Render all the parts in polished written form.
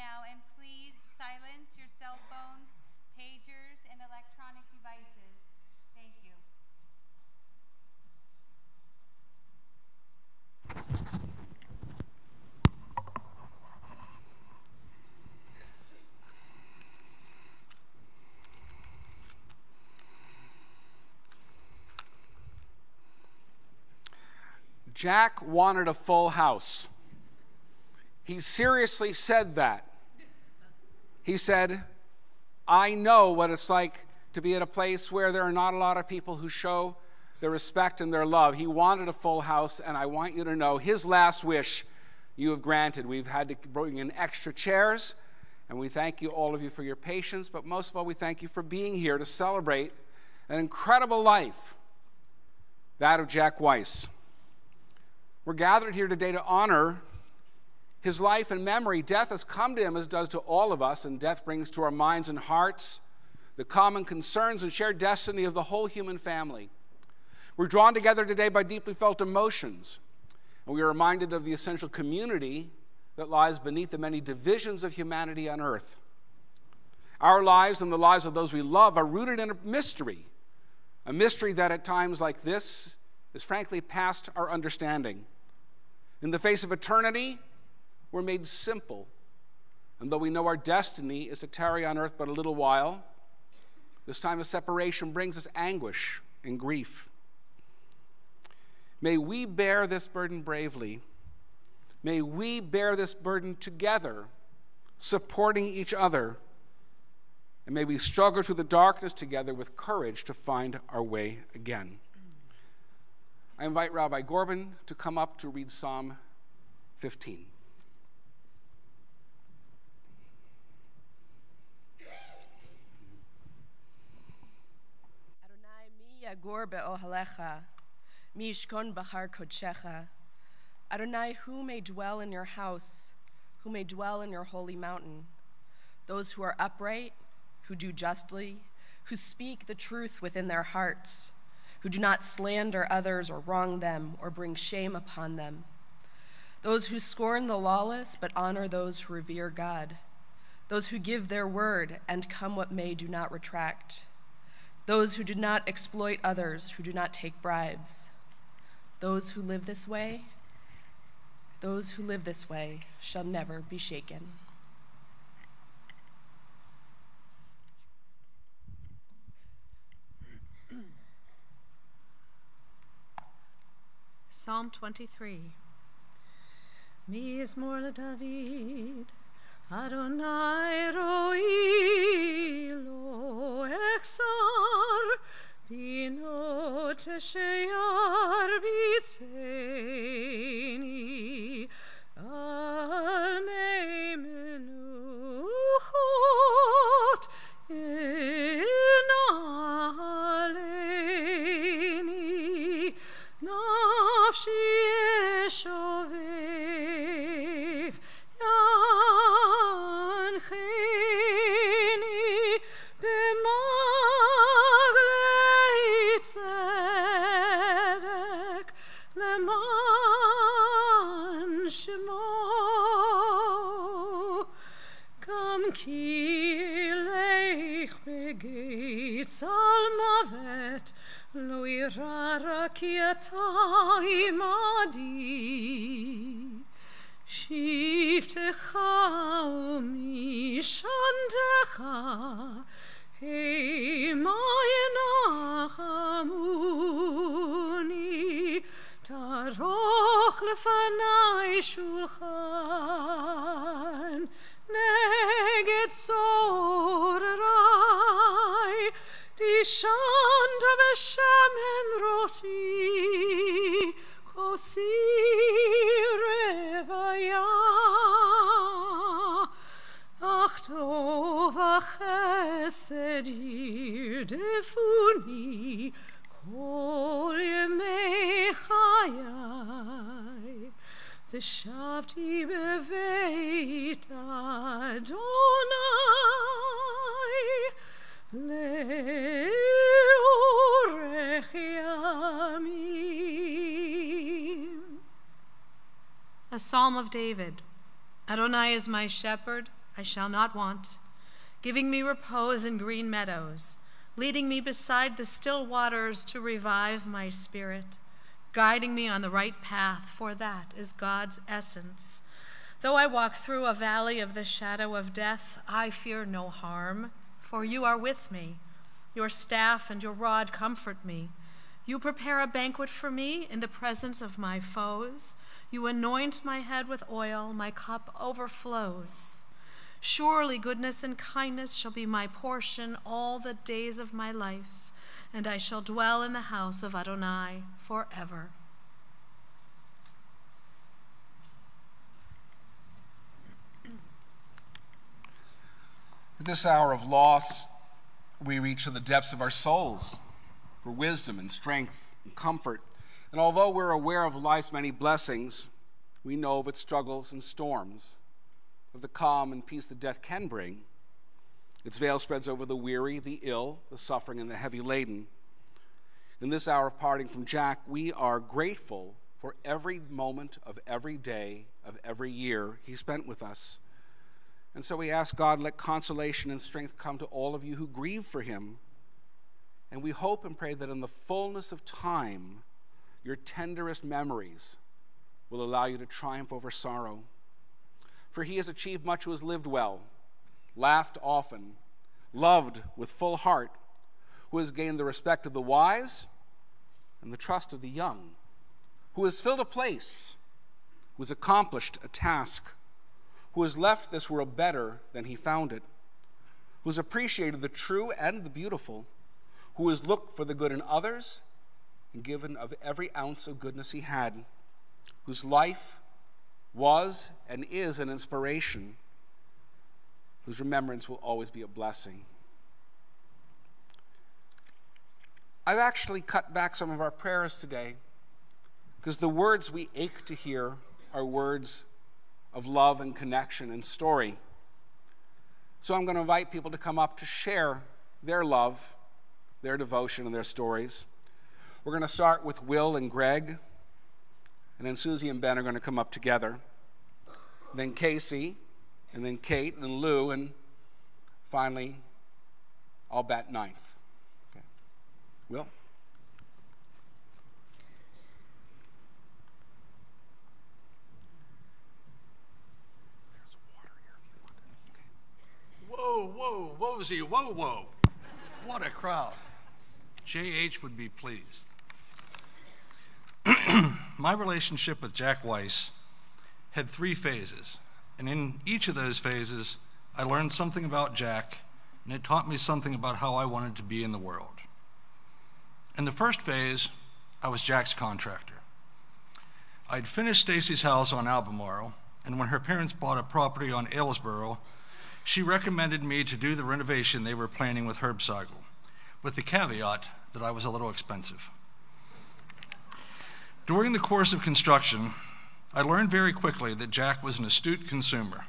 now, and please silence your cell phones, pagers, and electronic devices. Thank you. Jack wanted a full house. He seriously said that. He said, I know what it's like to be at a place where there are not a lot of people who show their respect and their love. He wanted a full house, and I want you to know his last wish you have granted. We've had to bring in extra chairs, and we thank you, all of you, for your patience, but most of all, we thank you for being here to celebrate an incredible life, that of Jack Weiss. We're gathered here today to honor his life and memory. Death has come to him, as does to all of us, and death brings to our minds and hearts the common concerns and shared destiny of the whole human family. We're drawn together today by deeply felt emotions, and we are reminded of the essential community that lies beneath the many divisions of humanity on earth. Our lives and the lives of those we love are rooted in a mystery that at times like this is frankly past our understanding. In the face of eternity, we're made simple. And though we know our destiny is to tarry on earth but a little while, this time of separation brings us anguish and grief. May we bear this burden bravely. May we bear this burden together, supporting each other. And may we struggle through the darkness together with courage to find our way again. I invite Rabbi Gorbin to come up to read Psalm 15. Adonai mi yagor be'ohalecha, mi yishkon b'char kodshecha. Adonai, who may dwell in your house, who may dwell in your holy mountain? Those who are upright, who do justly, who speak the truth within their hearts, who do not slander others or wrong them or bring shame upon them. Those who scorn the lawless but honor those who revere God. Those who give their word and come what may do not retract. Those who do not exploit others, who do not take bribes. Those who live this way shall never be shaken. Psalm 23. Mizmor LeDavid, Adonai roi lo echsar, bino tesheyar bitzeni, al mei menuchot inaleni, nafshi eshovev yancheni b'maglei tzedek leman shemo kam ki leich begeit al mavet lo irara ki ata imadi shiftecha umishantecha hemayinachamuni taroch lefanai shulchan neged sorai Dishanta v'shemen roshi kosi revaya ach tov v'chesed yirdefuni kol yemei chayai v'shavti beveit Adonai le'orech yamim. A Psalm of David. Adonai is my shepherd, I shall not want, giving me repose in green meadows, leading me beside the still waters to revive my spirit, guiding me on the right path, for that is God's essence. Though I walk through a valley of the shadow of death, I fear no harm, for you are with me. Your staff and your rod comfort me. You prepare a banquet for me in the presence of my foes. You anoint my head with oil, my cup overflows. Surely goodness and kindness shall be my portion all the days of my life, and I shall dwell in the house of Adonai forever. At this hour of loss, we reach to the depths of our souls for wisdom and strength and comfort. And although we're aware of life's many blessings, we know of its struggles and storms, of the calm and peace that death can bring. Its veil spreads over the weary, the ill, the suffering, and the heavy laden. In this hour of parting from Jack, we are grateful for every moment of every day of every year he spent with us. And so we ask God, let consolation and strength come to all of you who grieve for him. And we hope and pray that in the fullness of time, your tenderest memories will allow you to triumph over sorrow. For he has achieved much who has lived well, laughed often, loved with full heart, who has gained the respect of the wise and the trust of the young, who has filled a place, who has accomplished a task, who has left this world better than he found it, who has appreciated the true and the beautiful, who has looked for the good in others and given of every ounce of goodness he had, whose life was and is an inspiration, whose remembrance will always be a blessing. I've actually cut back some of our prayers today because the words we ache to hear are words of love and connection and story. So I'm going to invite people to come up to share their love, their devotion, and their stories. We're going to start with Will and Greg, and then Susie and Ben are going to come up together. Then Casey, and then Kate and Lou, and finally, I'll bat ninth. Okay. Will? Whoa, whoa, whoa. What a crowd. J.H. would be pleased. My relationship with Jack Weiss had 3 phases, and in each of those phases, I learned something about Jack, and it taught me something about how I wanted to be in the world. In the first phase, I was Jack's contractor. I'd finished Stacy's house on Albemarle, and when her parents bought a property on Aylesboro, she recommended me to do the renovation they were planning with Herb Seigel, with the caveat that I was a little expensive. During the course of construction, I learned very quickly that Jack was an astute consumer.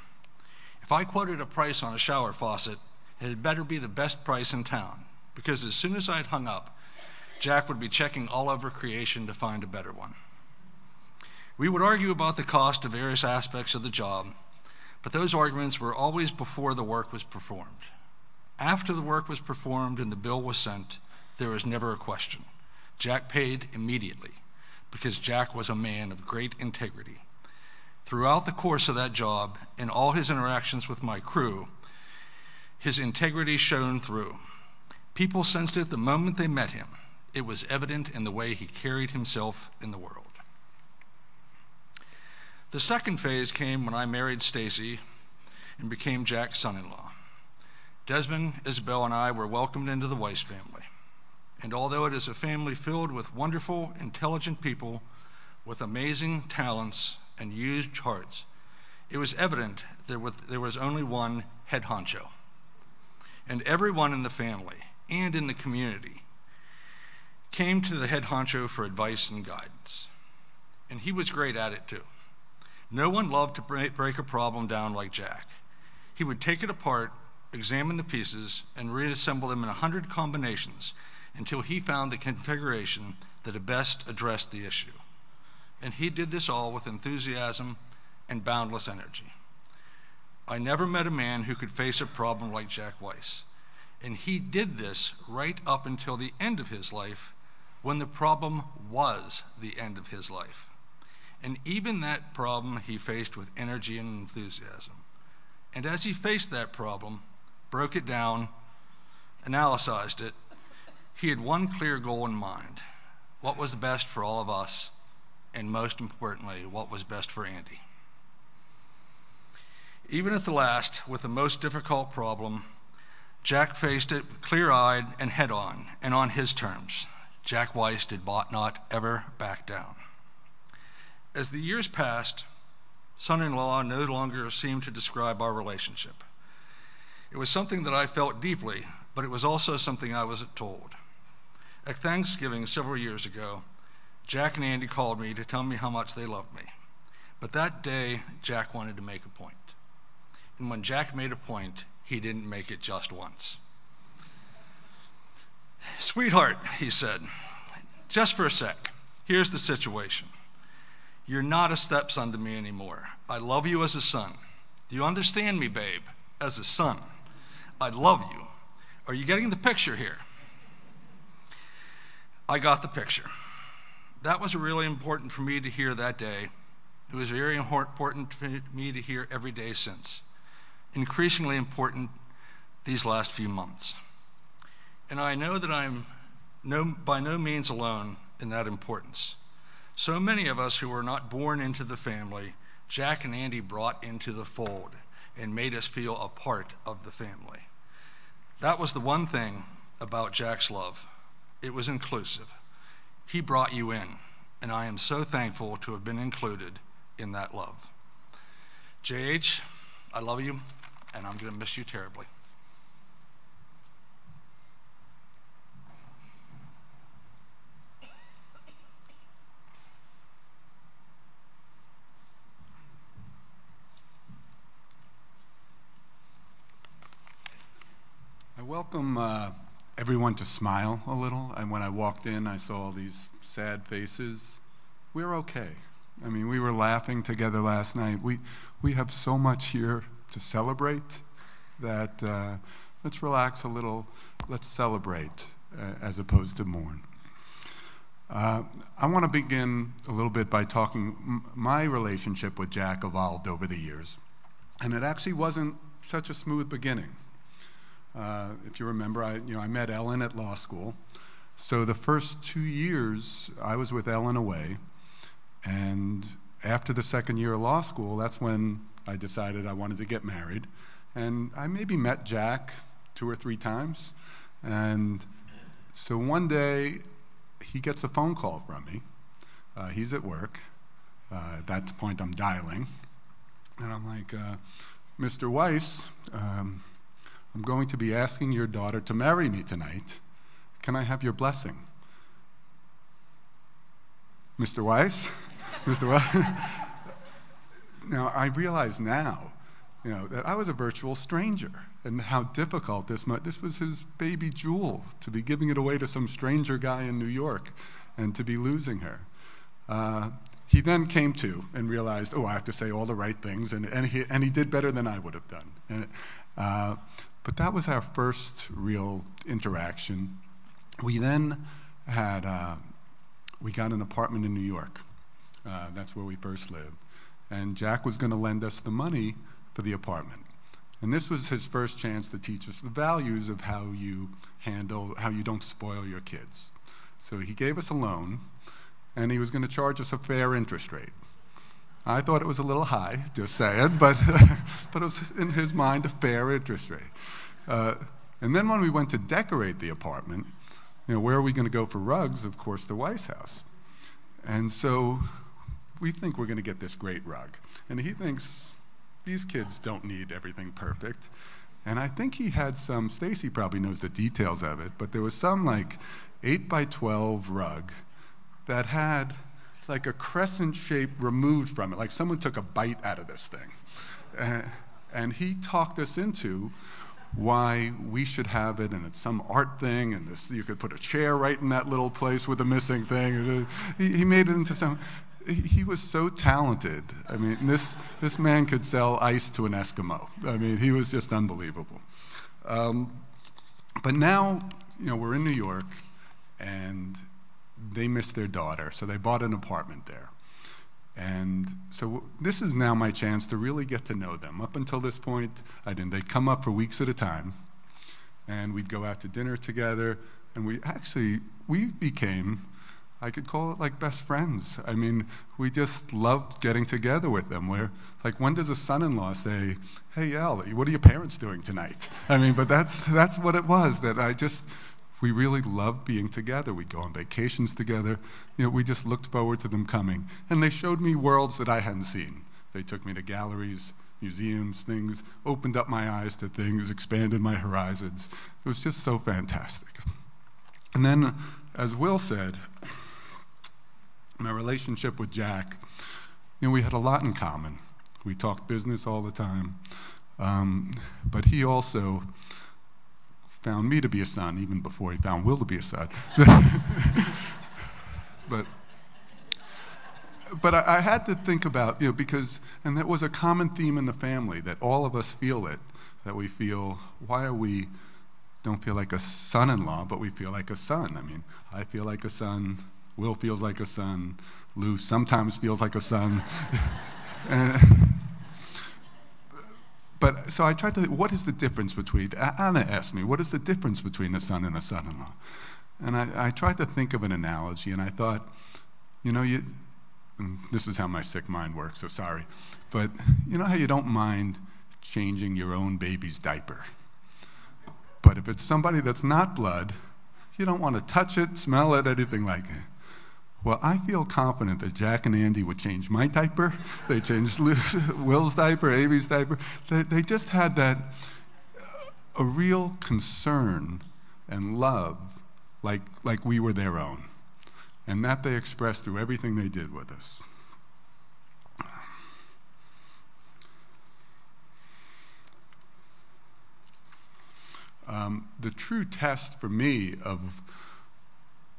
If I quoted a price on a shower faucet, it had better be the best price in town, because as soon as I'd hung up, Jack would be checking all over creation to find a better one. We would argue about the cost of various aspects of the job, but those arguments were always before the work was performed. After the work was performed and the bill was sent, there was never a question. Jack paid immediately, because Jack was a man of great integrity. Throughout the course of that job, in all his interactions with my crew, his integrity shone through. People sensed it the moment they met him. It was evident in the way he carried himself in the world. The second phase came when I married Stacy and became Jack's son-in-law. Desmond, Isabel, and I were welcomed into the Weiss family. And although it is a family filled with wonderful, intelligent people with amazing talents and huge hearts, it was evident there was only one head honcho. And everyone in the family and in the community came to the head honcho for advice and guidance. And he was great at it too. No one loved to break a problem down like Jack. He would take it apart, examine the pieces, and reassemble them in 100 combinations until he found the configuration that best addressed the issue. And he did this all with enthusiasm and boundless energy. I never met a man who could face a problem like Jack Weiss. And he did this right up until the end of his life, when the problem was the end of his life. And even that problem he faced with energy and enthusiasm. And as he faced that problem, broke it down, analyzed it, he had one clear goal in mind: what was best for all of us, and most importantly, what was best for Andy. Even at the last, with the most difficult problem, Jack faced it clear-eyed and head-on, and on his terms. Jack Weiss did not ever back down. As the years passed, son-in-law no longer seemed to describe our relationship. It was something that I felt deeply, but it was also something I was told. At Thanksgiving several years ago, Jack and Andy called me to tell me how much they loved me. But that day, Jack wanted to make a point. And when Jack made a point, he didn't make it just once. "Sweetheart," he said, "just for a sec, here's the situation. You're not a stepson to me anymore. I love you as a son. Do you understand me, babe? As a son. I love you. Are you getting the picture here?" I got the picture. That was really important for me to hear that day. It was very important for me to hear every day since. Increasingly important these last few months. And I know that I'm by no means alone in that importance. So many of us who were not born into the family, Jack and Andy brought into the fold and made us feel a part of the family. That was the one thing about Jack's love. It was inclusive. He brought you in, and I am so thankful to have been included in that love. JH, I love you, and I'm going to miss you terribly. I welcome everyone to smile a little. And when I walked in, I saw all these sad faces. We're okay. I mean, we were laughing together last night. We have so much here to celebrate that let's relax a little. Let's celebrate as opposed to mourn. I want to begin a little bit by talking. My relationship with Jack evolved over the years, and it actually wasn't such a smooth beginning. If you remember, I met Ellen at law school. So the first 2 years, I was with Ellen away. And after the second year of law school, that's when I decided I wanted to get married. And I maybe met Jack 2 or 3 times. And so one day, he gets a phone call from me. He's at work. At that point, I'm dialing. And I'm like, Mr. Weiss, I'm going to be asking your daughter to marry me tonight. Can I have your blessing? Mr. Weiss? Mr. Weiss? Now, I realize now, that I was a virtual stranger and how difficult this was his baby jewel, to be giving it away to some stranger guy in New York and to be losing her. He then came to and realized, I have to say all the right things, and he did better than I would have done. But that was our first real interaction. We then we got an apartment in New York. That's where we first lived. And Jack was going to lend us the money for the apartment. And this was his first chance to teach us the values of how you don't spoil your kids. So he gave us a loan, and he was going to charge us a fair interest rate. I thought it was a little high, just saying, but it was in his mind a fair interest rate. And then when we went to decorate the apartment, where are we going to go for rugs? Of course, the Weiss house. And so we think we're going to get this great rug. And he thinks these kids don't need everything perfect. And I think he had Stacy probably knows the details of it, but there was some 8x12 rug that had like a crescent shape removed from it, like someone took a bite out of this thing. And he talked us into why we should have it, and it's some art thing, and you could put a chair right in that little place with a missing thing. He made it into he was so talented. I mean, this man could sell ice to an Eskimo. I mean, he was just unbelievable. But now, we're in New York, and they missed their daughter, so they bought an apartment there. And so this is now my chance to really get to know them. Up until this point, I didn't. They'd come up for weeks at a time, and we'd go out to dinner together, and we became, I could call it like best friends. I mean, we just loved getting together with them. When does a son-in-law say, "Hey, Al, what are your parents doing tonight?" I mean, but that's what it was, we really loved being together. We'd go on vacations together. We just looked forward to them coming. And they showed me worlds that I hadn't seen. They took me to galleries, museums, things, opened up my eyes to things, expanded my horizons. It was just so fantastic. And then, as Will said, my relationship with Jack, we had a lot in common. We talked business all the time. But he also found me to be a son even before he found Will to be a son. But I had to think about, because, and that was a common theme in the family, that all of us feel it, that we feel, don't feel like a son-in-law, but we feel like a son. I mean, I feel like a son, Will feels like a son, Lou sometimes feels like a son. But so I tried to think, what is the difference between, Anna asked me, what is the difference between a son and a son-in-law? And I tried to think of an analogy, and I thought, and this is how my sick mind works, so sorry, but you know how you don't mind changing your own baby's diaper? But if it's somebody that's not blood, you don't want to touch it, smell it, anything like it. Well, I feel confident that Jack and Andy would change my diaper. They changed Will's diaper, Amy's diaper. They just had a real concern and love like we were their own. And that they expressed through everything they did with us. The true test for me of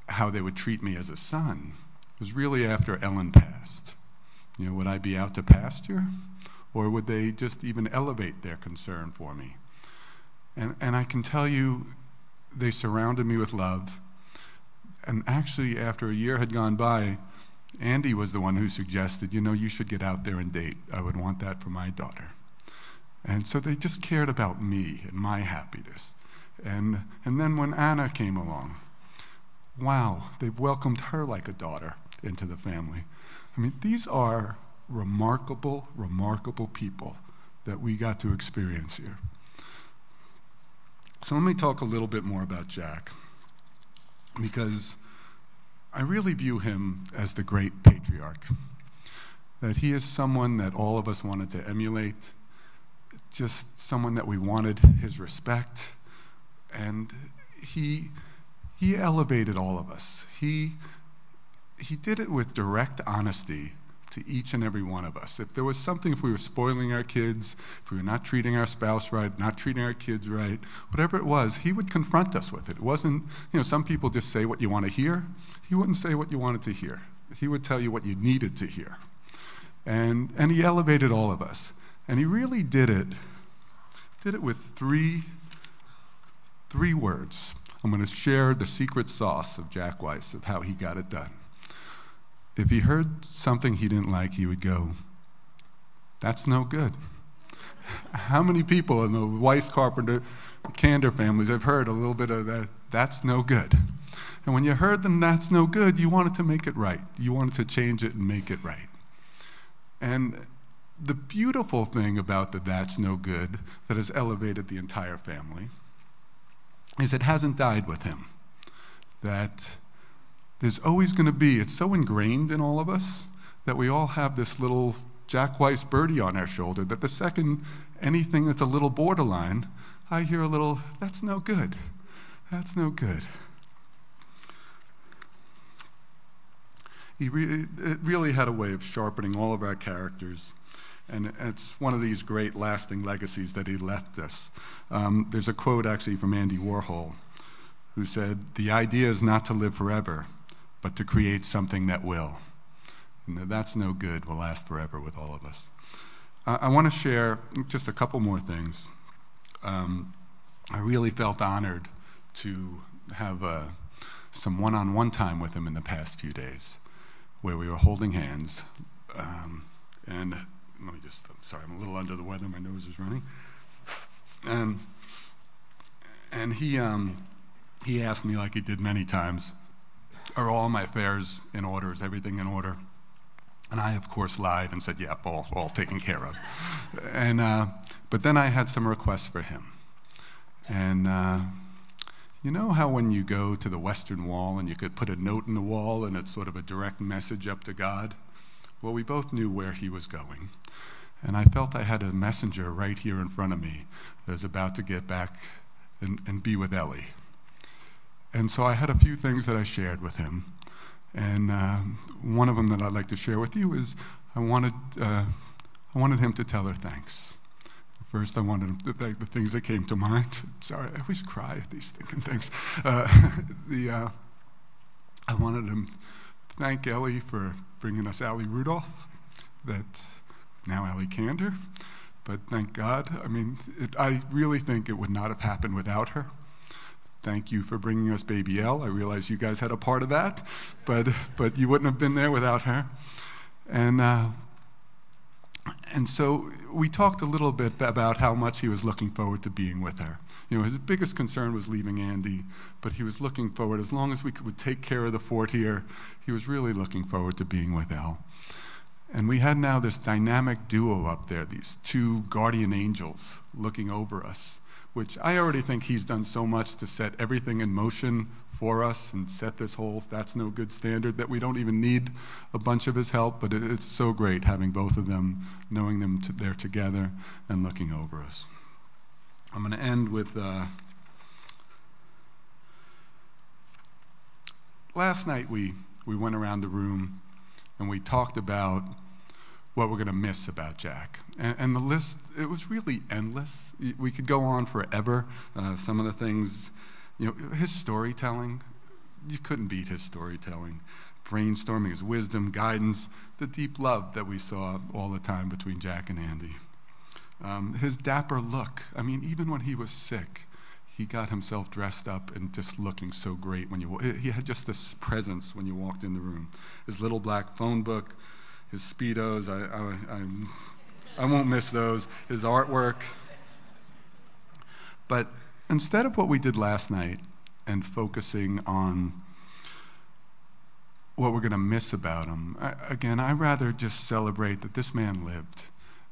how they would treat me as a son was really after Ellen passed. Would I be out to pasture? Or would they just even elevate their concern for me? And I can tell you, they surrounded me with love. And actually, after a year had gone by, Andy was the one who suggested, you should get out there and date. I would want that for my daughter. And so they just cared about me and my happiness. And then when Anna came along, wow, they've welcomed her like a daughter into the family. I mean, these are remarkable, remarkable people that we got to experience here. So let me talk a little bit more about Jack, because I really view him as the great patriarch, that he is someone that all of us wanted to emulate, just someone that we wanted his respect, and he elevated all of us. He did it with direct honesty to each and every one of us. If there was something, if we were spoiling our kids, if we were not treating our spouse right, not treating our kids right, whatever it was, he would confront us with it. It wasn't, some people just say what you want to hear. He wouldn't say what you wanted to hear. He would tell you what you needed to hear. And he elevated all of us. And he really did it with three words. I'm going to share the secret sauce of Jack Weiss, of how he got it done. If he heard something he didn't like, he would go, "That's no good." How many people in the Weiss, Carpenter, Kander families have heard a little bit of that, "That's no good"? And when you heard them, "That's no good," you wanted to make it right. You wanted to change it and make it right. And the beautiful thing about the "that's no good" that has elevated the entire family is it hasn't died with him. That there's always going to be, it's so ingrained in all of us that we all have this little Jack Weiss birdie on our shoulder, that the second anything that's a little borderline, I hear a little, "That's no good. That's no good." It really had a way of sharpening all of our characters. And it's one of these great lasting legacies that he left us. There's a quote actually from Andy Warhol, who said, "The idea is not to live forever, but to create something that will." And That's No Good will last forever with all of us. I want to share just a couple more things. I really felt honored to have some one-on-one time with him in the past few days, where we were holding hands. And let me just, I'm sorry, I'm a little under the weather, my nose is running. And he asked me, like he did many times, are all my affairs in order? Is everything in order? And I, of course, lied and said, yep, all taken care of. But then I had some requests for him. And you know how when you go to the Western Wall and you could put a note in the wall and it's sort of a direct message up to God? Well, we both knew where he was going. And I felt I had a messenger right here in front of me that was about to get back and be with Ellie. And so I had a few things that I shared with him. And one of them that I'd like to share with you is I wanted him to tell her thanks. First, I wanted him to thank the things that came to mind. Sorry, I always cry at these thinking things. I wanted him to thank Ellie for bringing us Allie Rudolph, that now Allie Kander. But thank God, I mean, I really think it would not have happened without her. Thank you for bringing us baby Elle. I realize you guys had a part of that, but you wouldn't have been there without her. And so we talked a little bit about how much he was looking forward to being with her. You know, his biggest concern was leaving Andy, but he was looking forward, as long as we would take care of the fort here, he was really looking forward to being with Elle. And we had now this dynamic duo up there, these two guardian angels looking over us, which I already think he's done so much to set everything in motion for us and set this whole That's No Good standard that we don't even need a bunch of his help, but it's so great having both of them, knowing them they're together and looking over us. I'm going to end with, last night we went around the room and we talked about what we're going to miss about Jack. And the list, it was really endless. We could go on forever. Some of the things, you know, his storytelling, you couldn't beat his storytelling. Brainstorming, his wisdom, guidance, the deep love that we saw all the time between Jack and Andy. His dapper look, I mean, even when he was sick, he got himself dressed up and just looking so great when he had just this presence when you walked in the room. His little black phone book, his Speedos, I won't miss those, his artwork. But instead of what we did last night and focusing on what we're going to miss about him, again, I'd rather just celebrate that this man lived.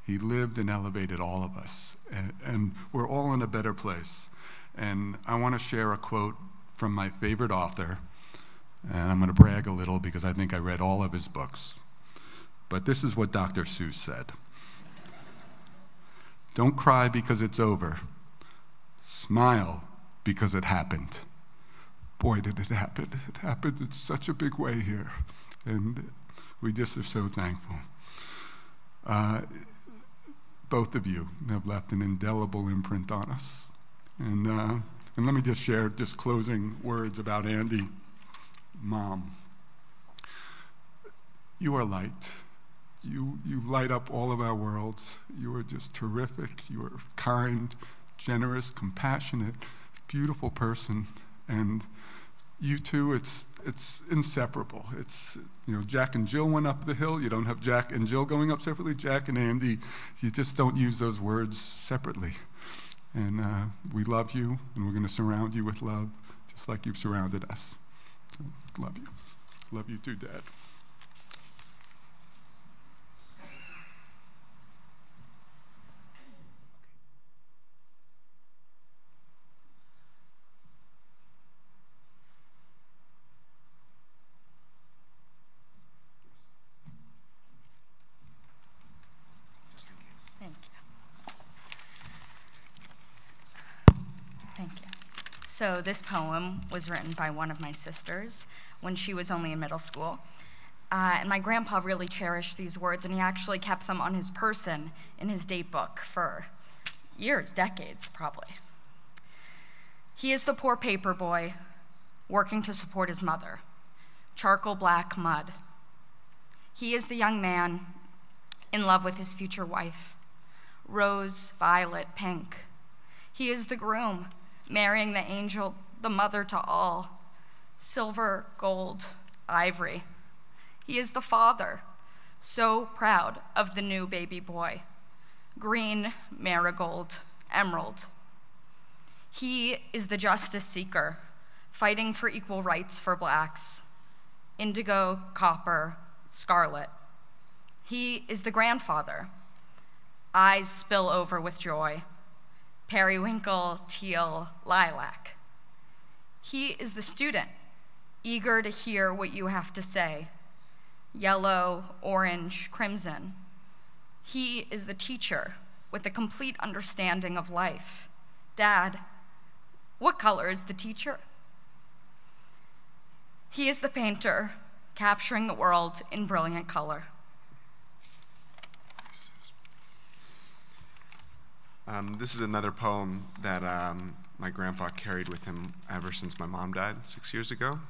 He lived and elevated all of us, and we're all in a better place. And I want to share a quote from my favorite author, and I'm going to brag a little because I think I read all of his books. But this is what Dr. Seuss said. Don't cry because it's over. Smile because it happened. Boy, did it happen. It happened in such a big way here. And we just are so thankful. Both of you have left an indelible imprint on us. And let me just share just closing words about Andy. Mom, you are light. You light up all of our worlds. You are just terrific. You are kind, generous, compassionate, beautiful person. And you two, it's inseparable. It's, you know, Jack and Jill went up the hill. You don't have Jack and Jill going up separately. Jack and Andy, you just don't use those words separately. And we love you, and we're going to surround you with love, just like you've surrounded us. So, love you. Love you too, Dad. So this poem was written by one of my sisters when she was only in middle school. And my grandpa really cherished these words, and he actually kept them on his person in his date book for years, decades, probably. He is the poor paper boy working to support his mother. Charcoal black mud. He is the young man in love with his future wife, rose, violet, pink. He is the groom, marrying the angel, the mother to all, silver, gold, ivory. He is the father, so proud of the new baby boy, green, marigold, emerald. He is the justice seeker, fighting for equal rights for blacks, indigo, copper, scarlet. He is the grandfather, eyes spill over with joy, periwinkle, teal, lilac. He is the student, eager to hear what you have to say, yellow, orange, crimson. He is the teacher with a complete understanding of life. Dad, what color is the teacher? He is the painter, capturing the world in brilliant color. This is another poem that my grandpa carried with him ever since my mom died 6 years ago.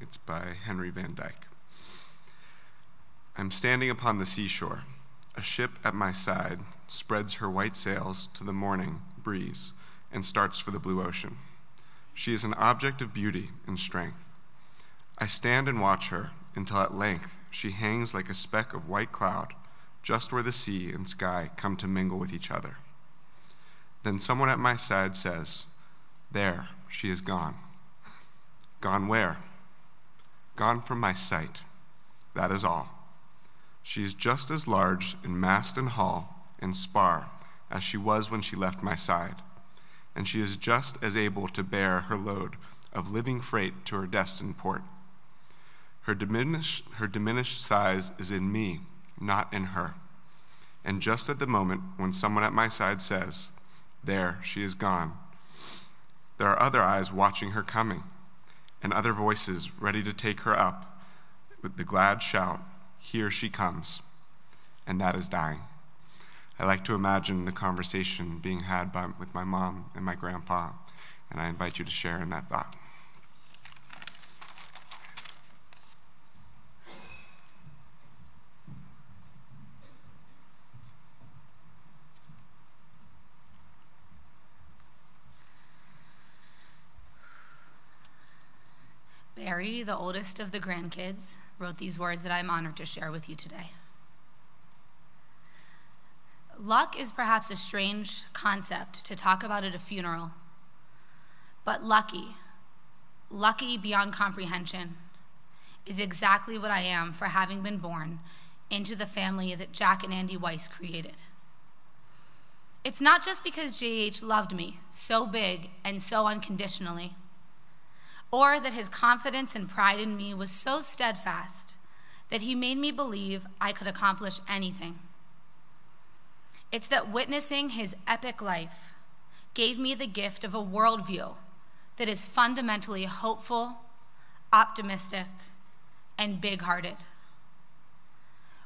It's by Henry Van Dyke. I'm standing upon the seashore. A ship at my side spreads her white sails to the morning breeze and starts for the blue ocean. She is an object of beauty and strength. I stand and watch her until at length she hangs like a speck of white cloud just where the sea and sky come to mingle with each other. Then someone at my side says, "There, she is gone." Gone where? Gone from my sight. That is all. She is just as large in mast and hull and spar as she was when she left my side, and she is just as able to bear her load of living freight to her destined port. Her diminished size is in me, not in her. And just at the moment when someone at my side says, "There, she is gone," there are other eyes watching her coming, and other voices ready to take her up with the glad shout, "Here she comes," and that is dying. I like to imagine the conversation being had with my mom and my grandpa, and I invite you to share in that thought. Barry, the oldest of the grandkids, wrote these words that I'm honored to share with you today. Luck is perhaps a strange concept to talk about at a funeral, but lucky beyond comprehension, is exactly what I am for having been born into the family that Jack and Andy Weiss created. It's not just because JH loved me so big and so unconditionally, or that his confidence and pride in me was so steadfast that he made me believe I could accomplish anything. It's that witnessing his epic life gave me the gift of a worldview that is fundamentally hopeful, optimistic, and big-hearted.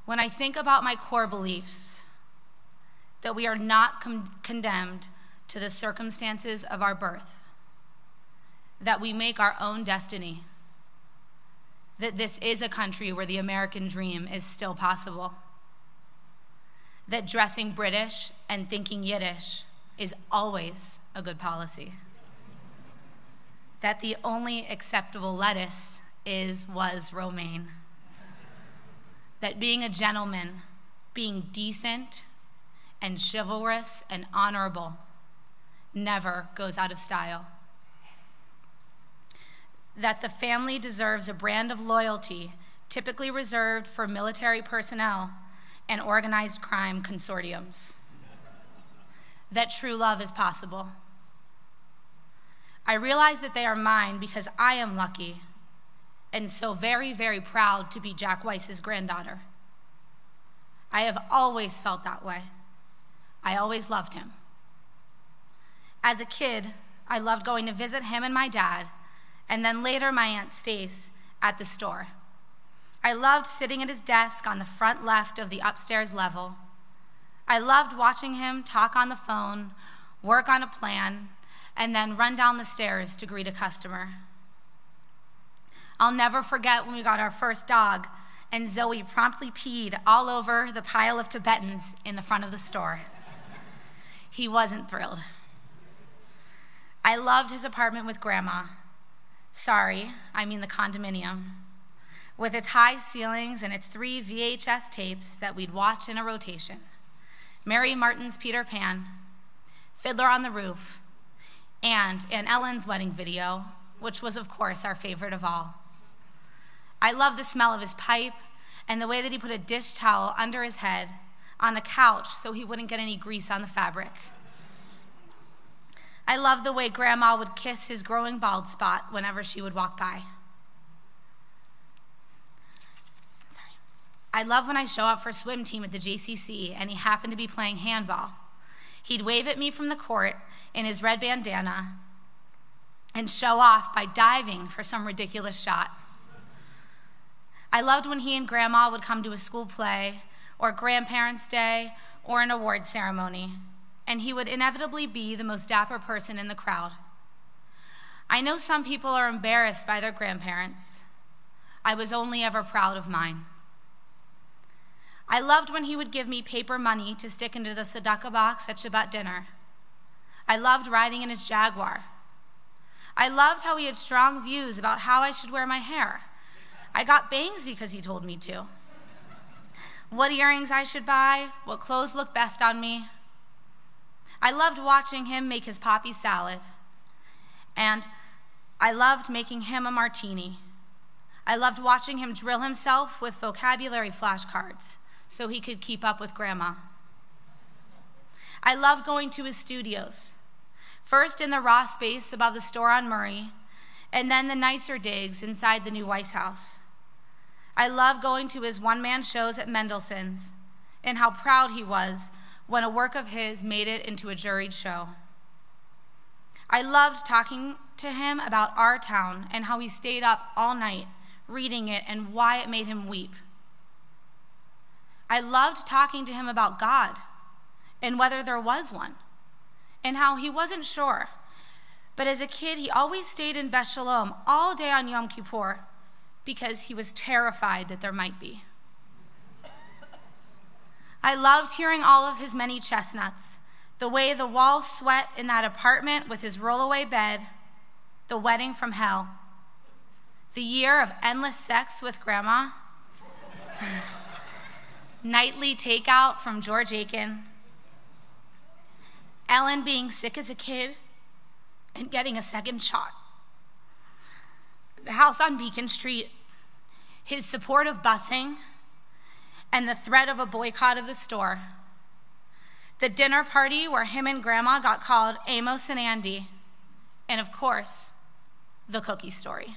When I think about my core beliefs, that we are not condemned to the circumstances of our birth, that we make our own destiny, that this is a country where the American dream is still possible, that dressing British and thinking Yiddish is always a good policy, that the only acceptable lettuce was romaine, that being a gentleman, being decent and chivalrous and honorable never goes out of style, that the family deserves a brand of loyalty typically reserved for military personnel and organized crime consortiums, that true love is possible. I realize that they are mine because I am lucky and so very, very proud to be Jack Weiss's granddaughter. I have always felt that way. I always loved him. As a kid, I loved going to visit him and my dad, and then later my Aunt Stace at the store. I loved sitting at his desk on the front left of the upstairs level. I loved watching him talk on the phone, work on a plan, and then run down the stairs to greet a customer. I'll never forget when we got our first dog and Zoe promptly peed all over the pile of Tibetans in the front of the store. He wasn't thrilled. I loved his apartment with Grandma. Sorry, I mean the condominium. With its high ceilings and its 3 VHS tapes that we'd watch in a rotation. Mary Martin's Peter Pan, Fiddler on the Roof, and Aunt Ellen's wedding video, which was, of course, our favorite of all. I loved the smell of his pipe and the way that he put a dish towel under his head on the couch so he wouldn't get any grease on the fabric. I loved the way Grandma would kiss his growing bald spot whenever she would walk by. I love when I show up for swim team at the JCC and he happened to be playing handball. He'd wave at me from the court in his red bandana and show off by diving for some ridiculous shot. I loved when he and Grandma would come to a school play or Grandparents' Day or an award ceremony, and he would inevitably be the most dapper person in the crowd. I know some people are embarrassed by their grandparents. I was only ever proud of mine. I loved when he would give me paper money to stick into the tzedakah box at Shabbat dinner. I loved riding in his Jaguar. I loved how he had strong views about how I should wear my hair. I got bangs because he told me to. What earrings I should buy, what clothes look best on me. I loved watching him make his poppy salad. And I loved making him a martini. I loved watching him drill himself with vocabulary flashcards so he could keep up with Grandma. I loved going to his studios, first in the raw space above the store on Murray, and then the nicer digs inside the new Weiss house. I loved going to his one-man shows at Mendelssohn's and how proud he was when a work of his made it into a juried show. I loved talking to him about our town and how he stayed up all night reading it and why it made him weep. I loved talking to him about God and whether there was one and how he wasn't sure. But as a kid, he always stayed in Beth Shalom all day on Yom Kippur because he was terrified that there might be. I loved hearing all of his many chestnuts, the way the walls sweat in that apartment with his rollaway bed, the wedding from hell, the year of endless sex with Grandma, nightly takeout from George Aiken, Ellen being sick as a kid and getting a second shot, the house on Beacon Street, his support of busing, and the threat of a boycott of the store, the dinner party where him and Grandma got called Amos and Andy, and of course, the cookie story.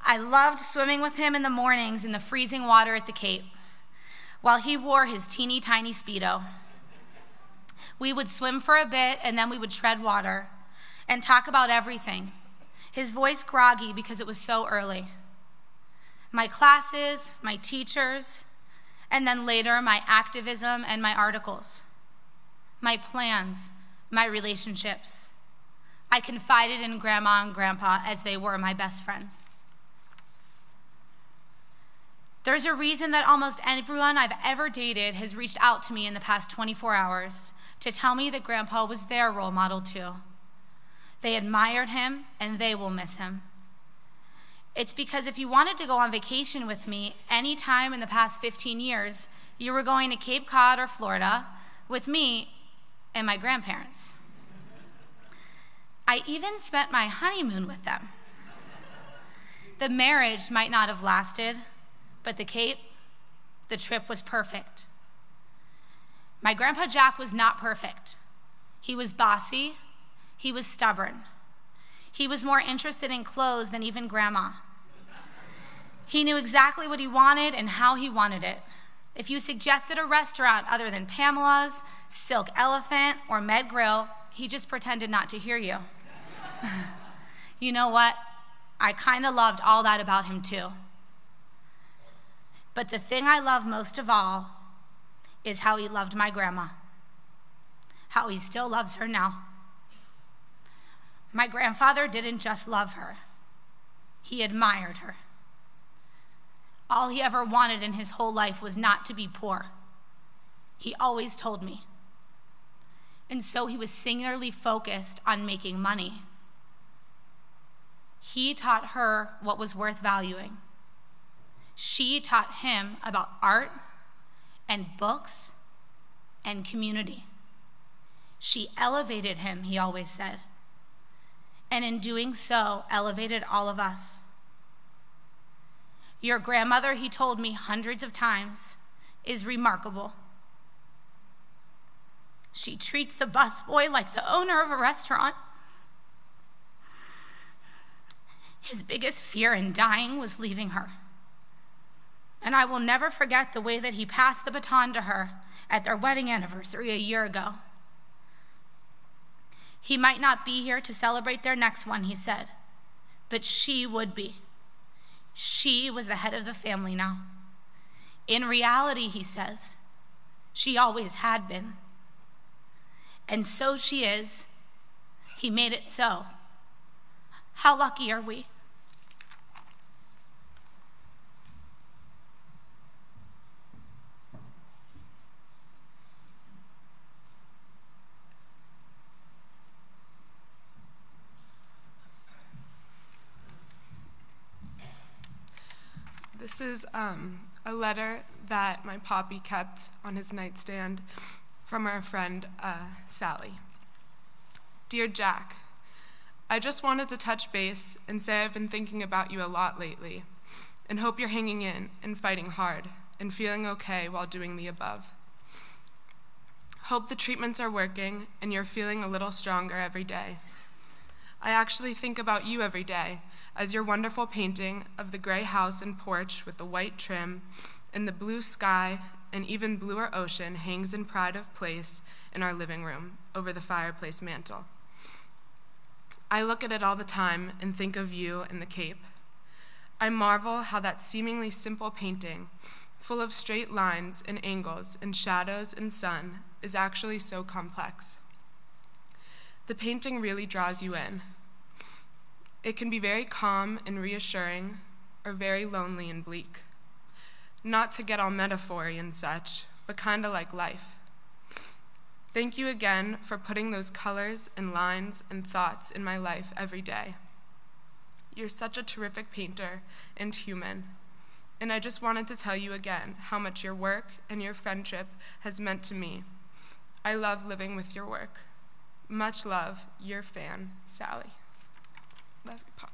I loved swimming with him in the mornings in the freezing water at the Cape while he wore his teeny tiny Speedo. We would swim for a bit and then we would tread water and talk about everything, his voice groggy because it was so early. My classes, my teachers, and then later my activism and my articles, my plans, my relationships. I confided in Grandma and Grandpa as they were my best friends. There's a reason that almost everyone I've ever dated has reached out to me in the past 24 hours to tell me that Grandpa was their role model too. They admired him and they will miss him. It's because if you wanted to go on vacation with me any time in the past 15 years, you were going to Cape Cod or Florida with me and my grandparents. I even spent my honeymoon with them. The marriage might not have lasted, but the trip was perfect. My Grandpa Jack was not perfect. He was bossy. He was stubborn. He was more interested in clothes than even Grandma. He knew exactly what he wanted and how he wanted it. If you suggested a restaurant other than Pamela's, Silk Elephant, or Med Grill, he just pretended not to hear you. You know what? I kind of loved all that about him too. But the thing I love most of all is how he loved my grandma, how he still loves her now. My grandfather didn't just love her, he admired her. All he ever wanted in his whole life was not to be poor. He always told me. And so he was singularly focused on making money. He taught her what was worth valuing. She taught him about art and books and community. She elevated him, he always said. And in doing so, elevated all of us. Your grandmother, he told me hundreds of times, is remarkable. She treats the busboy like the owner of a restaurant. His biggest fear in dying was leaving her. And I will never forget the way that he passed the baton to her at their wedding anniversary a year ago. He might not be here to celebrate their next one, he said, but she would be. She was the head of the family now. In reality, he says, she always had been. And so she is. He made it so. How lucky are we? This is a letter that my poppy kept on his nightstand from our friend, Sally. Dear Jack, I just wanted to touch base and say I've been thinking about you a lot lately and hope you're hanging in and fighting hard and feeling okay while doing the above. Hope the treatments are working and you're feeling a little stronger every day. I actually think about you every day as your wonderful painting of the gray house and porch with the white trim and the blue sky and even bluer ocean hangs in pride of place in our living room over the fireplace mantel. I look at it all the time and think of you and the Cape. I marvel how that seemingly simple painting, full of straight lines and angles and shadows and sun, is actually so complex. The painting really draws you in. It can be very calm and reassuring, or very lonely and bleak. Not to get all metaphor-y and such, but kinda like life. Thank you again for putting those colors and lines and thoughts in my life every day. You're such a terrific painter and human, and I just wanted to tell you again how much your work and your friendship has meant to me. I love living with your work. Much love, your fan, Sally. Love you, Poppy.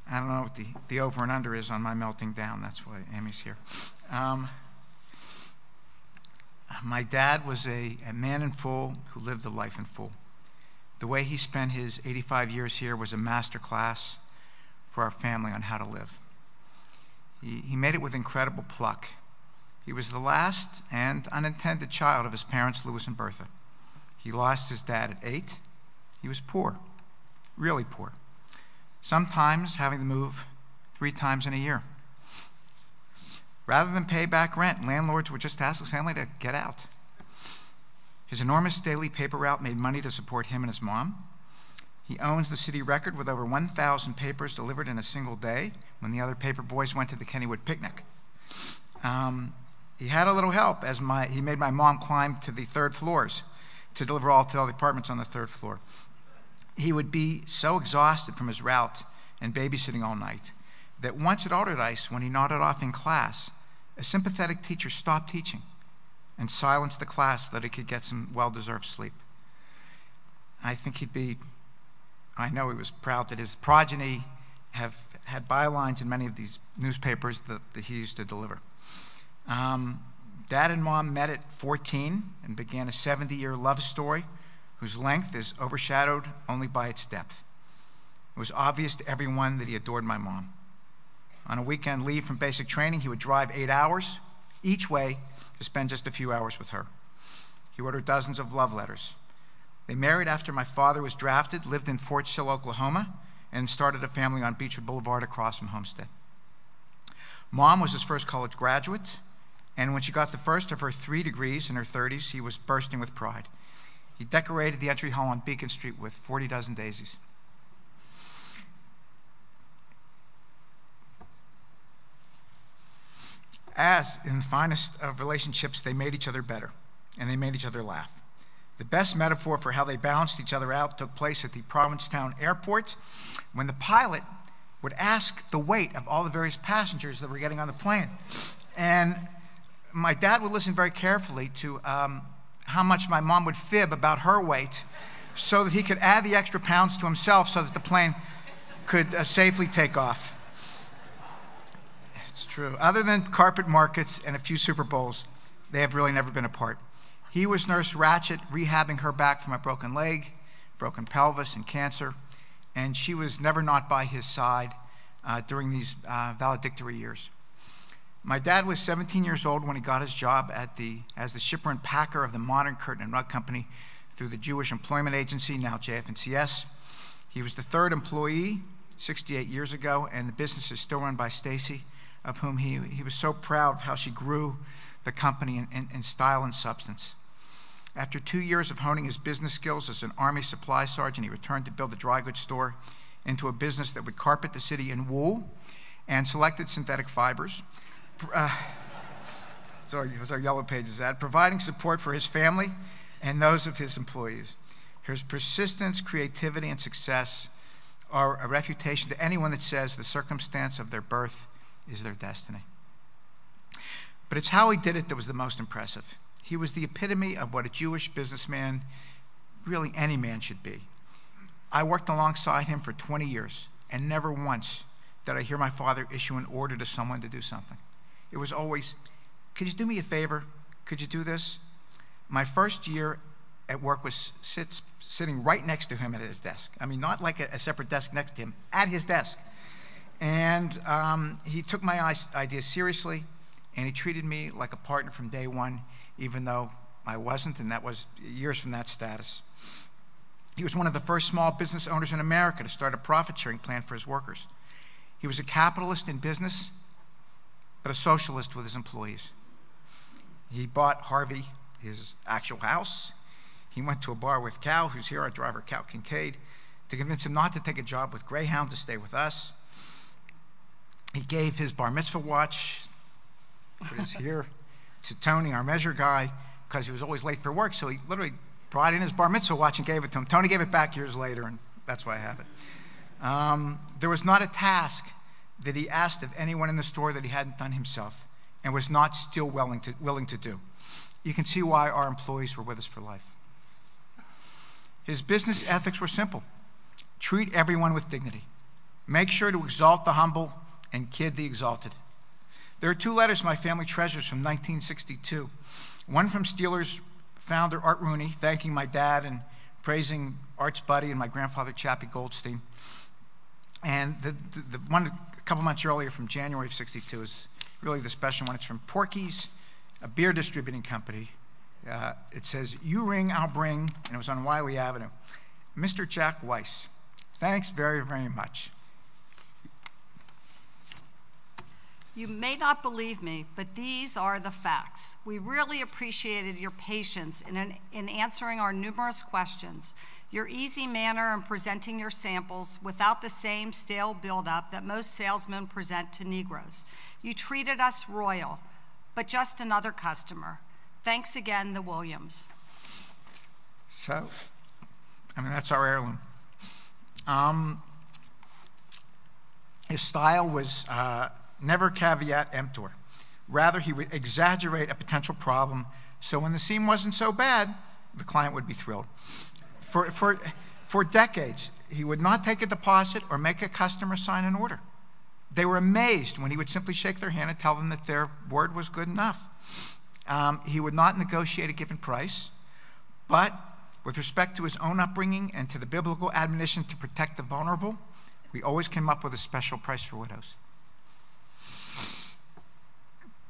I don't know what the over and under is on my melting down. That's why Amy's here. My dad was a man in full who lived a life in full. The way he spent his 85 years here was a master class for our family on how to live. He made it with incredible pluck. He was the last and unintended child of his parents, Louis and Bertha. He lost his dad at 8. He was poor, really poor. Sometimes having to move 3 times in a year. Rather than pay back rent, landlords would just ask his family to get out. His enormous daily paper route made money to support him and his mom. He owns the city record with over 1,000 papers delivered in a single day when the other paper boys went to the Kennywood picnic. He had a little help as he made my mom climb to the 3rd floors to deliver all to all the apartments on the 3rd floor. He would be so exhausted from his route and babysitting all night that once at Alderdice, when he nodded off in class, a sympathetic teacher stopped teaching and silenced the class so that he could get some well-deserved sleep. I know he was proud that his progeny have had bylines in many of these newspapers that he used to deliver. Dad and Mom met at 14 and began a 70-year love story whose length is overshadowed only by its depth. It was obvious to everyone that he adored my mom. On a weekend leave from basic training, he would drive 8 hours each way to spend just a few hours with her. He wrote her dozens of love letters. They married after my father was drafted, lived in Fort Sill, Oklahoma, and started a family on Beechwood Boulevard across from Homestead. Mom was his first college graduate, and when she got the first of her 3 degrees in her 30s, he was bursting with pride. He decorated the entry hall on Beacon Street with 40 dozen daisies. As in the finest of relationships, they made each other better, and they made each other laugh. The best metaphor for how they balanced each other out took place at the Provincetown Airport when the pilot would ask the weight of all the various passengers that were getting on the plane. And my dad would listen very carefully to how much my mom would fib about her weight so that he could add the extra pounds to himself so that the plane could safely take off. It's true. Other than carpet markets and a few Super Bowls, they have really never been apart. He was Nurse Ratchet, rehabbing her back from a broken leg, broken pelvis, and cancer, and she was never not by his side during these valedictory years. My dad was 17 years old when he got his job as the shipper and packer of the Modern Curtain and Rug Company through the Jewish Employment Agency, now JF&CS. He was the 3rd employee 68 years ago, and the business is still run by Stacy, of whom he was so proud of how she grew the company in style and substance. After 2 years of honing his business skills as an Army supply sergeant, he returned to build a dry goods store into a business that would carpet the city in wool and selected synthetic fibers. Sorry, it was our Yellow Pages ad, providing support for his family and those of his employees. His persistence, creativity, and success are a refutation to anyone that says the circumstance of their birth is their destiny. But it's how he did it that was the most impressive. He was the epitome of what a Jewish businessman, really any man, should be. I worked alongside him for 20 years, and never once did I hear my father issue an order to someone to do something. It was always, could you do me a favor? Could you do this? My first year at work was sitting right next to him at his desk. I mean, not like a separate desk next to him, at his desk. And he took my ideas seriously, and he treated me like a partner from day one, even though I wasn't, and that was years from that status. He was one of the first small business owners in America to start a profit-sharing plan for his workers. He was a capitalist in business, but a socialist with his employees. He bought Harvey his actual house. He went to a bar with Cal, who's here, our driver, Cal Kincaid, to convince him not to take a job with Greyhound, to stay with us. He gave his bar mitzvah watch, put his here, to Tony, our measure guy, because he was always late for work, so he literally brought in his bar mitzvah watch and gave it to him. Tony gave it back years later, and that's why I have it. There was not a task that he asked of anyone in the store that he hadn't done himself and was not still willing to do. You can see why our employees were with us for life. His business ethics were simple. Treat everyone with dignity. Make sure to exalt the humble and kid the exalted. There are 2 letters my family treasures from 1962. One from Steelers founder Art Rooney, thanking my dad and praising Art's buddy and my grandfather, Chappie Goldstein. And the one a couple months earlier from January of 62 is really the special one. It's from Porky's, a beer distributing company. It says, "You ring, I'll bring," and it was on Wiley Avenue. Mr. Jack Weiss, thanks very, very much. You may not believe me, but these are the facts. We really appreciated your patience in answering our numerous questions, your easy manner in presenting your samples without the same stale buildup that most salesmen present to Negroes. You treated us royal, but just another customer. Thanks again, the Williams. So, that's our heirloom. His style was never caveat emptor. Rather, he would exaggerate a potential problem, so when the scene wasn't so bad, the client would be thrilled. For decades, he would not take a deposit or make a customer sign an order. They were amazed when he would simply shake their hand and tell them that their word was good enough. He would not negotiate a given price, but with respect to his own upbringing and to the biblical admonition to protect the vulnerable, we always came up with a special price for widows.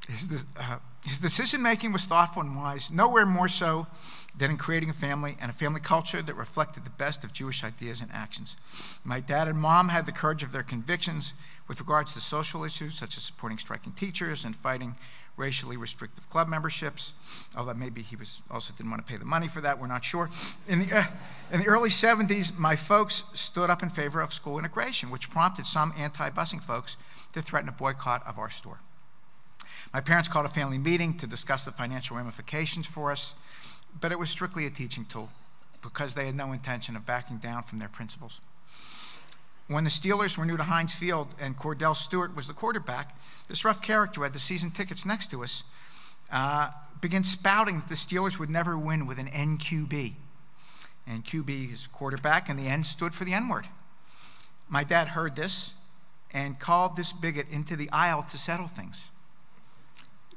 His decision-making was thoughtful and wise, nowhere more so than in creating a family and a family culture that reflected the best of Jewish ideas and actions. My dad and mom had the courage of their convictions with regards to social issues, such as supporting striking teachers and fighting racially restrictive club memberships, although maybe he also didn't want to pay the money for that, we're not sure. In the early 70s, my folks stood up in favor of school integration, which prompted some anti-busing folks to threaten a boycott of our store. My parents called a family meeting to discuss the financial ramifications for us, but it was strictly a teaching tool because they had no intention of backing down from their principles. When the Steelers were new to Heinz Field and Cordell Stewart was the quarterback, this rough character who had the season tickets next to us began spouting that the Steelers would never win with an NQB. And QB is quarterback, and the N stood for the N-word. My dad heard this and called this bigot into the aisle to settle things.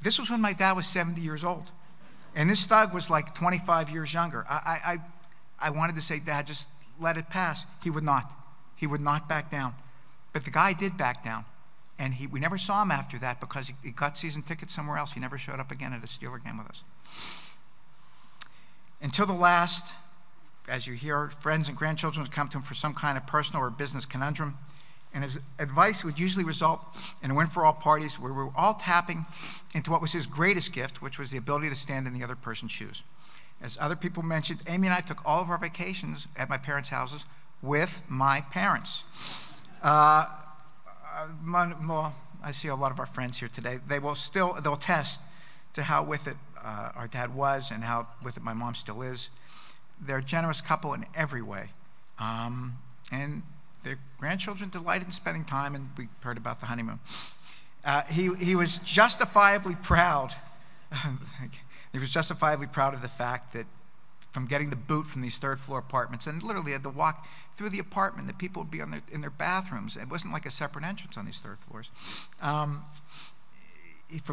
This was when my dad was 70 years old, and this thug was like 25 years younger. I wanted to say, Dad, just let it pass. He would not. He would not back down. But the guy did back down, and we never saw him after that because he got season tickets somewhere else. He never showed up again at a Steeler game with us. Until the last, as you hear, friends and grandchildren would come to him for some kind of personal or business conundrum, and his advice would usually result in a win-for-all parties where we were all tapping into what was his greatest gift, which was the ability to stand in the other person's shoes. As other people mentioned, Amy and I took all of our vacations at my parents' houses with my parents. Well, I see a lot of our friends here today. They'll attest to how with it our dad was and how with it my mom still is. They're a generous couple in every way. And their grandchildren delighted in spending time, and we heard about the honeymoon. He was justifiably proud. He was justifiably proud of the fact that from getting the boot from these third-floor apartments, and literally had to walk through the apartment, that people would be in their bathrooms. It wasn't like a separate entrance on these third floors. From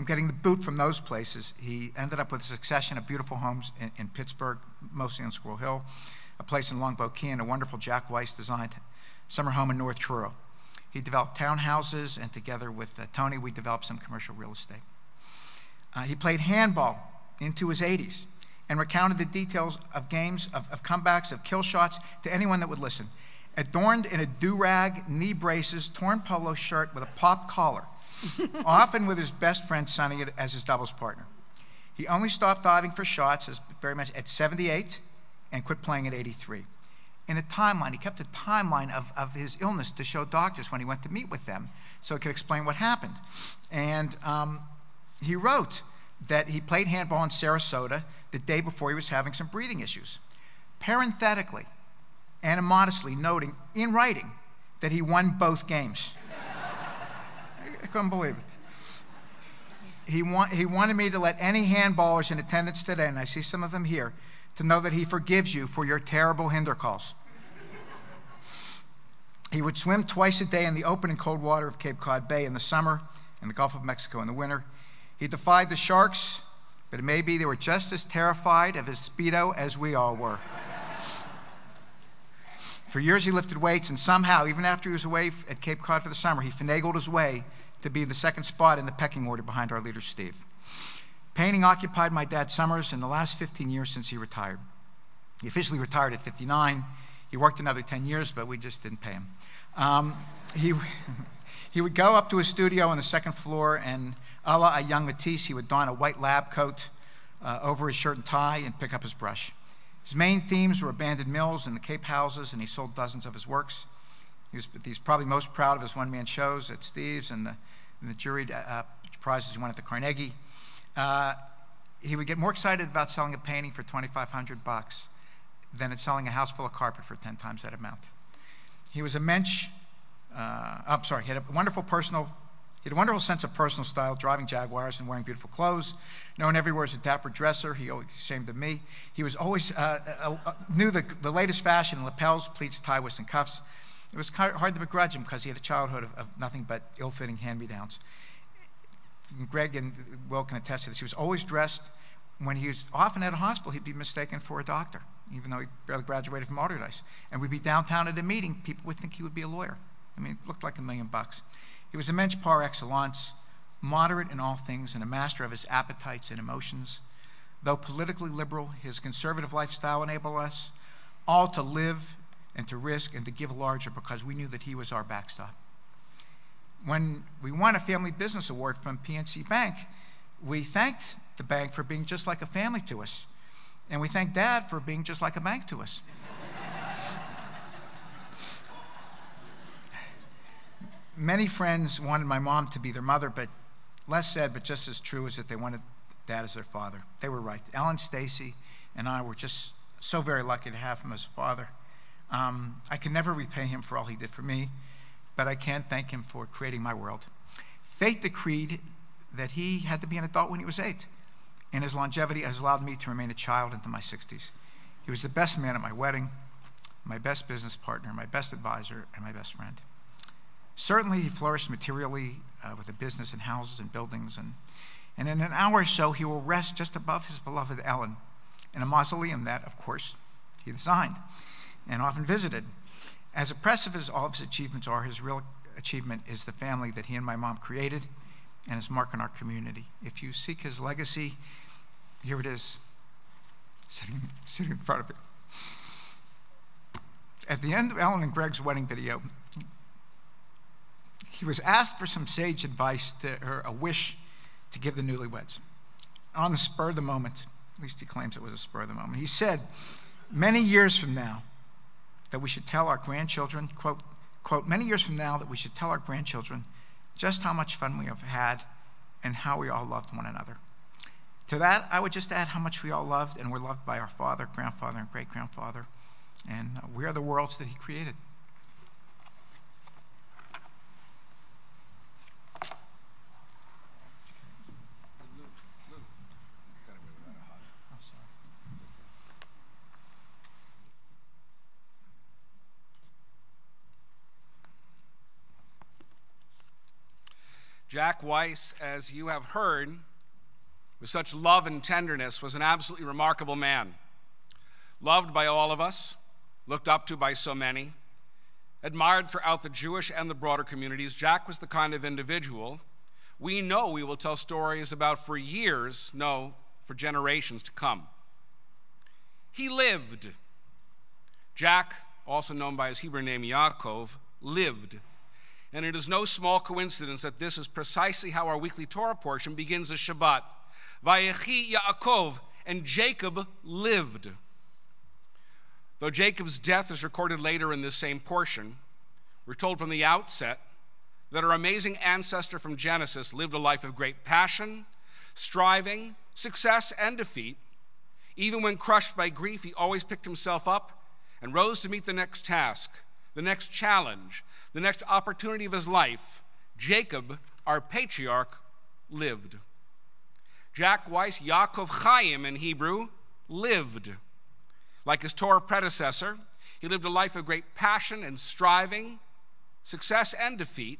getting the boot from those places, he ended up with a succession of beautiful homes in Pittsburgh, mostly on Squirrel Hill, a place in Longboat Key, and a wonderful Jack Weiss designed summer home in North Truro. He developed townhouses, and together with Tony, we developed some commercial real estate. He played handball into his 80s and recounted the details of games, of comebacks, of kill shots to anyone that would listen. Adorned in a do-rag, knee braces, torn polo shirt with a pop collar, often with his best friend Sonny as his doubles partner. He only stopped diving for shots, as Barry mentioned, at 78 and quit playing at 83. In a timeline, he kept a timeline of his illness to show doctors when he went to meet with them so he could explain what happened. And he wrote that he played handball in Sarasota the day before he was having some breathing issues, parenthetically and immodestly noting in writing that he won both games. I couldn't believe it. He wanted me to let any handballers in attendance today, and I see some of them here, to know that he forgives you for your terrible hinder calls. He would swim twice a day in the open and cold water of Cape Cod Bay in the summer and the Gulf of Mexico in the winter. He defied the sharks, but it may be they were just as terrified of his Speedo as we all were. For years he lifted weights, and somehow, even after he was away at Cape Cod for the summer, he finagled his way to be the second spot in the pecking order behind our leader, Steve. Painting occupied my dad's summers in the last 15 years since he retired. He officially retired at 59. He worked another 10 years, but we just didn't pay him. He would go up to his studio on the second floor, and a la a young Matisse, he would don a white lab coat over his shirt and tie and pick up his brush. His main themes were abandoned mills and the Cape houses, and he sold dozens of his works. He's probably most proud of his one-man shows at Steve's and the jury prizes he won at the Carnegie. He would get more excited about selling a painting for $2,500 than at selling a house full of carpet for 10 times that amount. He was a mensch. He had a wonderful sense of personal style, driving Jaguars and wearing beautiful clothes. Known everywhere as a dapper dresser, he always same to me. He was always knew the latest fashion in lapels, pleats, tie wrists, and cuffs. It was hard to begrudge him because he had a childhood of nothing but ill-fitting hand-me-downs. Greg and Will can attest to this. He was always dressed. When he was often at a hospital, he'd be mistaken for a doctor, even though he barely graduated from Alderdice. And we'd be downtown at a meeting. People would think he would be a lawyer. I mean, it looked like $1 million. He was a mensch par excellence, moderate in all things, and a master of his appetites and emotions. Though politically liberal, his conservative lifestyle enabled us all to live and to risk and to give larger because we knew that he was our backstop. When we won a Family Business Award from PNC Bank, we thanked the bank for being just like a family to us. And we thanked Dad for being just like a bank to us. Many friends wanted my mom to be their mother, but less said, but just as true, is that they wanted Dad as their father. They were right. Ellen, Stacy, and I were just so very lucky to have him as a father. I can never repay him for all he did for me, but I can thank him for creating my world. Fate decreed that he had to be an adult when he was 8, and his longevity has allowed me to remain a child into my 60s. He was the best man at my wedding, my best business partner, my best advisor, and my best friend. Certainly, he flourished materially with a business and houses and buildings, and in an hour or so, he will rest just above his beloved Ellen in a mausoleum that, of course, he designed and often visited. As impressive as all of his achievements are, his real achievement is the family that he and my mom created and his mark on our community. If you seek his legacy, here it is, sitting in front of it. At the end of Ellen and Greg's wedding video, he was asked for some sage advice, or a wish to give the newlyweds. On the spur of the moment, at least he claims it was a spur of the moment, he said, many years from now, that we should tell our grandchildren, quote, many years from now that we should tell our grandchildren just how much fun we have had and how we all loved one another. To that, I would just add how much we all loved and were loved by our father, grandfather, and great-grandfather, and we are the worlds that he created. Jack Weiss, as you have heard, with such love and tenderness, was an absolutely remarkable man. Loved by all of us, looked up to by so many, admired throughout the Jewish and the broader communities. Jack was the kind of individual we know we will tell stories about for years, no, for generations to come. He lived. Jack, also known by his Hebrew name Yaakov, lived. And it is no small coincidence that this is precisely how our weekly Torah portion begins as Shabbat. Vayechi Yaakov, and Jacob lived. Though Jacob's death is recorded later in this same portion, we're told from the outset that our amazing ancestor from Genesis lived a life of great passion, striving, success, and defeat. Even when crushed by grief, he always picked himself up and rose to meet the next task, the next challenge, the next opportunity of his life. Jacob, our patriarch, lived. Jack Weiss, Yaakov Chaim in Hebrew, lived. Like his Torah predecessor, he lived a life of great passion and striving, success and defeat.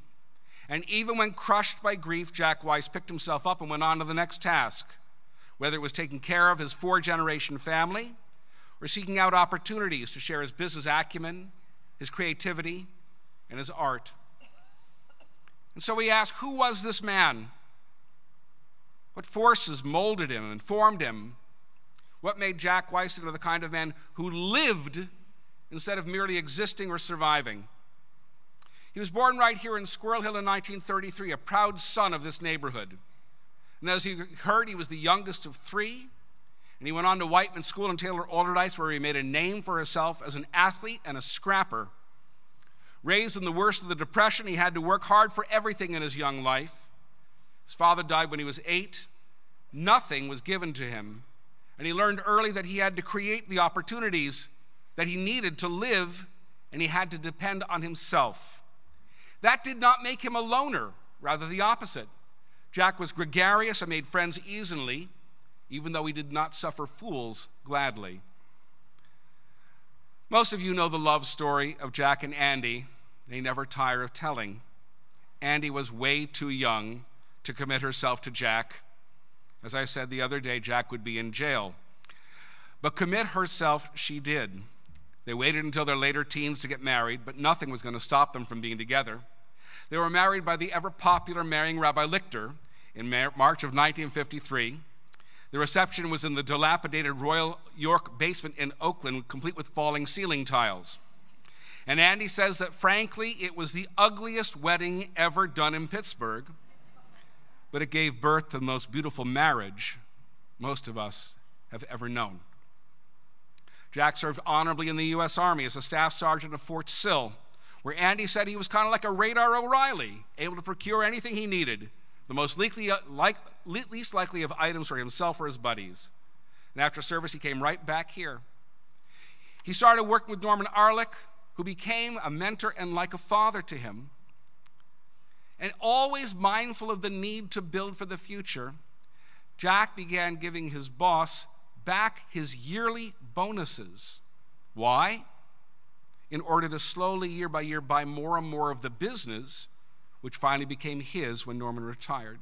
And even when crushed by grief, Jack Weiss picked himself up and went on to the next task, whether it was taking care of his 4-generation family or seeking out opportunities to share his business acumen, his creativity, and his art. And so we ask, who was this man? What forces molded him and formed him? What made Jack Weiss into the kind of man who lived instead of merely existing or surviving? He was born right here in Squirrel Hill in 1933, a proud son of this neighborhood. And as you heard, he was the youngest of 3, and he went on to Whiteman School in Taylor Alderdice, where he made a name for himself as an athlete and a scrapper. Raised in the worst of the Depression, he had to work hard for everything in his young life. His father died when he was 8. Nothing was given to him, and he learned early that he had to create the opportunities that he needed to live, and he had to depend on himself. That did not make him a loner, rather the opposite. Jack was gregarious and made friends easily, even though he did not suffer fools gladly. Most of you know the love story of Jack and Andy. They never tire of telling. Andy was way too young to commit herself to Jack. As I said the other day, Jack would be in jail. But commit herself she did. They waited until their later teens to get married, but nothing was going to stop them from being together. They were married by the ever-popular marrying Rabbi Lichter, in March of 1953. The reception was in the dilapidated Royal York basement in Oakland, complete with falling ceiling tiles. And Andy says that, frankly, it was the ugliest wedding ever done in Pittsburgh, but it gave birth to the most beautiful marriage most of us have ever known. Jack served honorably in the U.S. Army as a staff sergeant of Fort Sill, where Andy said he was kind of like a Radar O'Reilly, able to procure anything he needed, the most least likely of items for himself or his buddies. And after service, he came right back here. He started working with Norman Arlick, who became a mentor and like a father to him. And always mindful of the need to build for the future, Jack began giving his boss back his yearly bonuses. Why? In order to slowly, year by year, buy more and more of the business, which finally became his when Norman retired.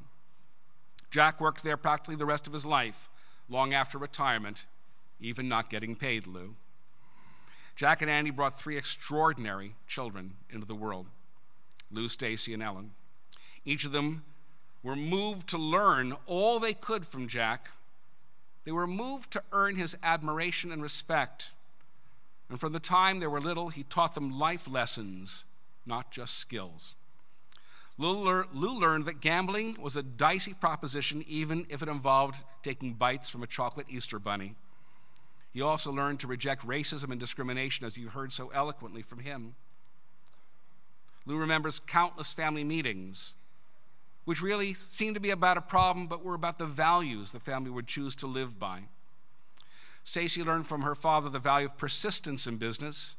Jack worked there practically the rest of his life, long after retirement, even not getting paid, Lou. Jack and Andy brought 3 extraordinary children into the world, Lou, Stacy, and Ellen. Each of them were moved to learn all they could from Jack. They were moved to earn his admiration and respect. And from the time they were little, he taught them life lessons, not just skills. Lou learned that gambling was a dicey proposition, even if it involved taking bites from a chocolate Easter bunny. He also learned to reject racism and discrimination, as you heard so eloquently from him. Lou remembers countless family meetings, which really seemed to be about a problem, but were about the values the family would choose to live by. Stacy learned from her father the value of persistence in business,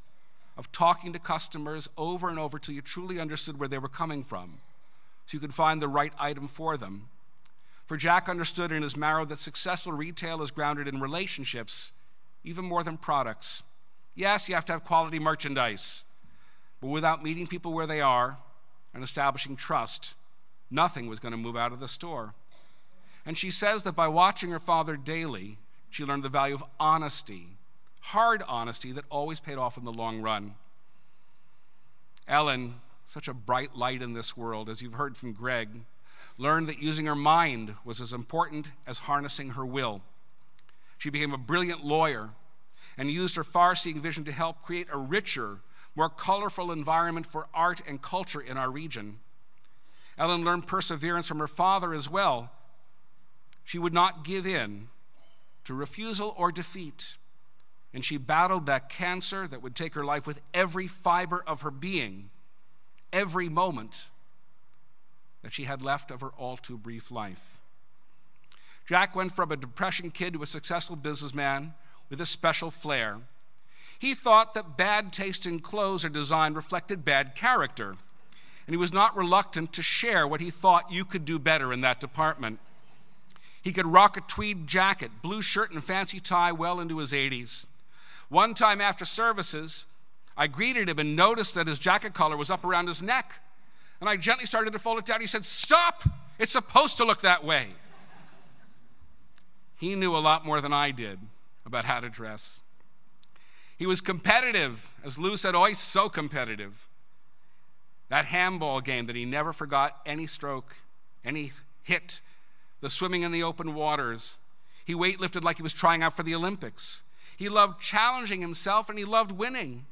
of talking to customers over and over till you truly understood where they were coming from, so you could find the right item for them. For Jack understood in his marrow that successful retail is grounded in relationships, even more than products. Yes, you have to have quality merchandise, but without meeting people where they are and establishing trust, nothing was going to move out of the store. And she says that by watching her father daily, she learned the value of honesty, hard honesty that always paid off in the long run. Ellen, such a bright light in this world, as you've heard from Greg, learned that using her mind was as important as harnessing her will. She became a brilliant lawyer and used her far-seeing vision to help create a richer, more colorful environment for art and culture in our region. Ellen learned perseverance from her father as well. She would not give in to refusal or defeat, and she battled that cancer that would take her life with every fiber of her being, every moment that she had left of her all-too-brief life. Jack went from a depression kid to a successful businessman with a special flair. He thought that bad taste in clothes or design reflected bad character, and he was not reluctant to share what he thought you could do better in that department. He could rock a tweed jacket, blue shirt, and fancy tie well into his 80s. One time after services, I greeted him and noticed that his jacket collar was up around his neck, and I gently started to fold it down. He said, "Stop! It's supposed to look that way." He knew a lot more than I did about how to dress. He was competitive. As Lou said, oh, he's so competitive. That handball game that he never forgot any stroke, any hit, the swimming in the open waters. He weightlifted like he was trying out for the Olympics. He loved challenging himself, and he loved winning.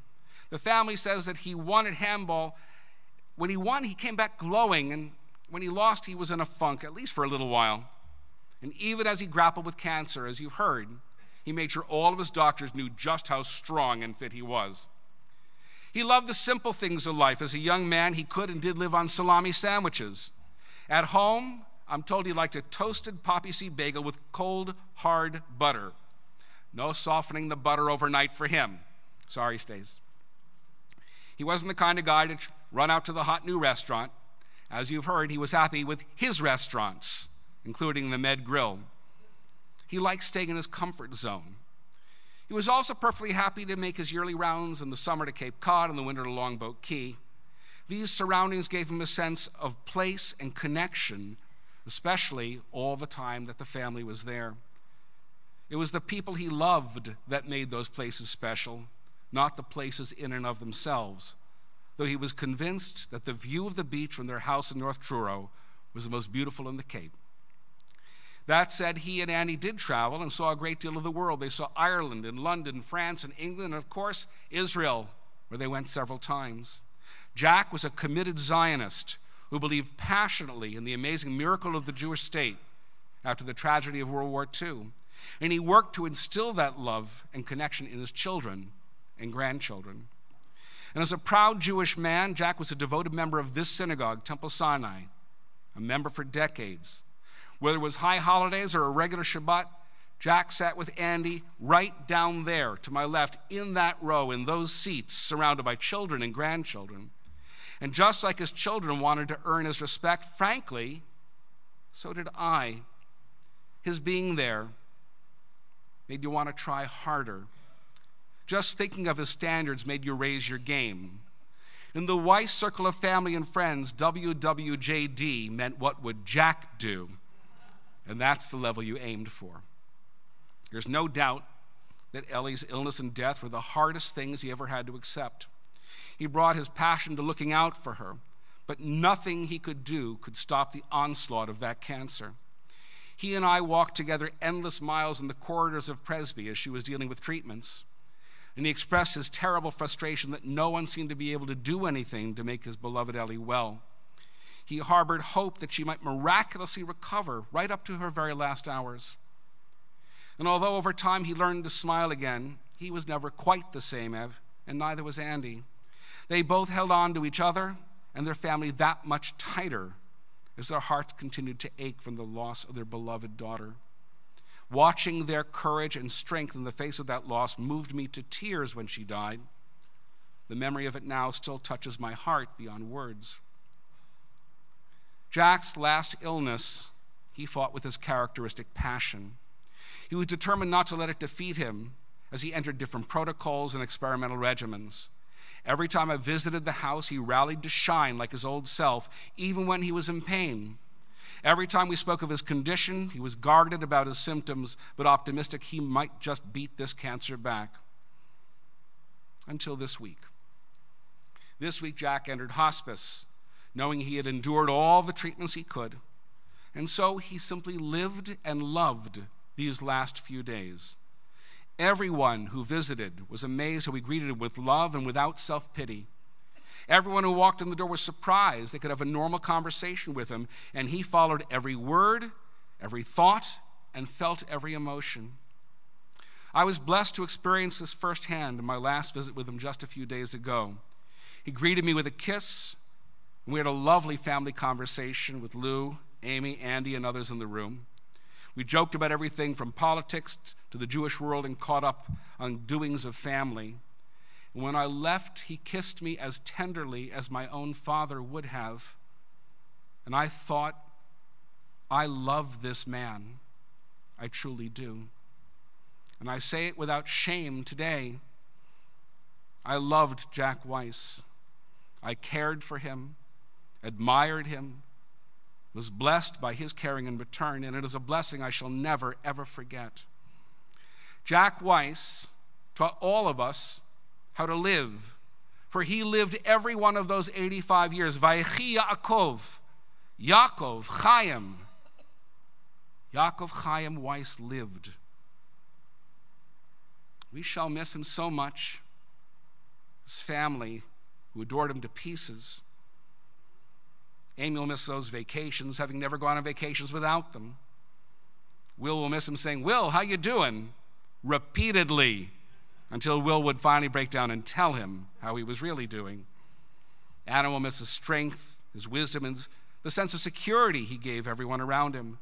The family says that he won at handball. When he won, he came back glowing, and when he lost, he was in a funk, at least for a little while. And even as he grappled with cancer, as you've heard, he made sure all of his doctors knew just how strong and fit he was. He loved the simple things of life. As a young man, he could and did live on salami sandwiches. At home, I'm told he liked a toasted poppy seed bagel with cold, hard butter. No softening the butter overnight for him. Sorry, Stace. He wasn't the kind of guy to run out to the hot new restaurant. As you've heard, he was happy with his restaurants, including the Med Grill. He liked staying in his comfort zone. He was also perfectly happy to make his yearly rounds in the summer to Cape Cod and the winter to Longboat Key. These surroundings gave him a sense of place and connection, especially all the time that the family was there. It was the people he loved that made those places special, not the places in and of themselves, though he was convinced that the view of the beach from their house in North Truro was the most beautiful in the Cape. That said, he and Andy did travel and saw a great deal of the world. They saw Ireland and London, France and England, and of course, Israel, where they went several times. Jack was a committed Zionist who believed passionately in the amazing miracle of the Jewish state after the tragedy of World War II. And he worked to instill that love and connection in his children and grandchildren. And as a proud Jewish man, Jack was a devoted member of this synagogue, Temple Sinai, a member for decades. Whether it was high holidays or a regular Shabbat, Jack sat with Andy right down there to my left in that row, in those seats, surrounded by children and grandchildren. And just like his children wanted to earn his respect, frankly, so did I. His being there made you want to try harder. Just thinking of his standards made you raise your game. In the Weiss circle of family and friends, WWJD meant what would Jack do? And that's the level you aimed for. There's no doubt that Ellie's illness and death were the hardest things he ever had to accept. He brought his passion to looking out for her, but nothing he could do could stop the onslaught of that cancer. He and I walked together endless miles in the corridors of Presby as she was dealing with treatments, and he expressed his terrible frustration that no one seemed to be able to do anything to make his beloved Ellie well. He harbored hope that she might miraculously recover right up to her very last hours. And although over time he learned to smile again, he was never quite the same, and neither was Andy. They both held on to each other and their family that much tighter as their hearts continued to ache from the loss of their beloved daughter. Watching their courage and strength in the face of that loss moved me to tears when she died. The memory of it now still touches my heart beyond words. Jack's last illness, he fought with his characteristic passion. He was determined not to let it defeat him as he entered different protocols and experimental regimens. Every time I visited the house, he rallied to shine like his old self, even when he was in pain. Every time we spoke of his condition, he was guarded about his symptoms, but optimistic he might just beat this cancer back. Until this week. This week, Jack entered hospice, knowing he had endured all the treatments he could, and so he simply lived and loved these last few days. Everyone who visited was amazed how we greeted him with love and without self-pity. Everyone who walked in the door was surprised they could have a normal conversation with him, and he followed every word, every thought, and felt every emotion. I was blessed to experience this firsthand in my last visit with him just a few days ago. He greeted me with a kiss, and we had a lovely family conversation with Lou, Amy, Andy, and others in the room. We joked about everything from politics to the Jewish world and caught up on doings of family. And when I left, he kissed me as tenderly as my own father would have. And I thought, I love this man. I truly do. And I say it without shame today. I loved Jack Weiss. I cared for him, admired him, was blessed by his caring in return, and it is a blessing I shall never, ever forget. Jack Weiss taught all of us how to live, for he lived every one of those 85 years. Vayechi Yaakov Chaim. Yaakov Chaim Weiss lived. We shall miss him so much. His family, who adored him to pieces. Amy will miss those vacations, having never gone on vacations without them. Will miss him saying, "Will, how you doing?" repeatedly, until Will would finally break down and tell him how he was really doing. Anna will miss his strength, his wisdom, and the sense of security he gave everyone around him.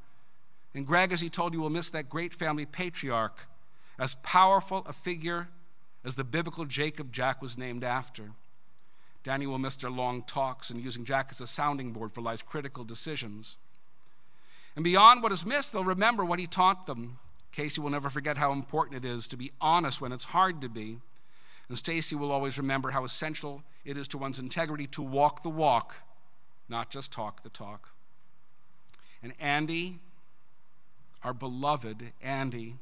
And Greg, as he told you, will miss that great family patriarch, as powerful a figure as the biblical Jacob Jack was named after. Danny will miss their long talks and using Jack as a sounding board for life's critical decisions. And beyond what is missed, they'll remember what he taught them. Casey will never forget how important it is to be honest when it's hard to be. And Stacy will always remember how essential it is to one's integrity to walk the walk, not just talk the talk. And Andy, our beloved Andy,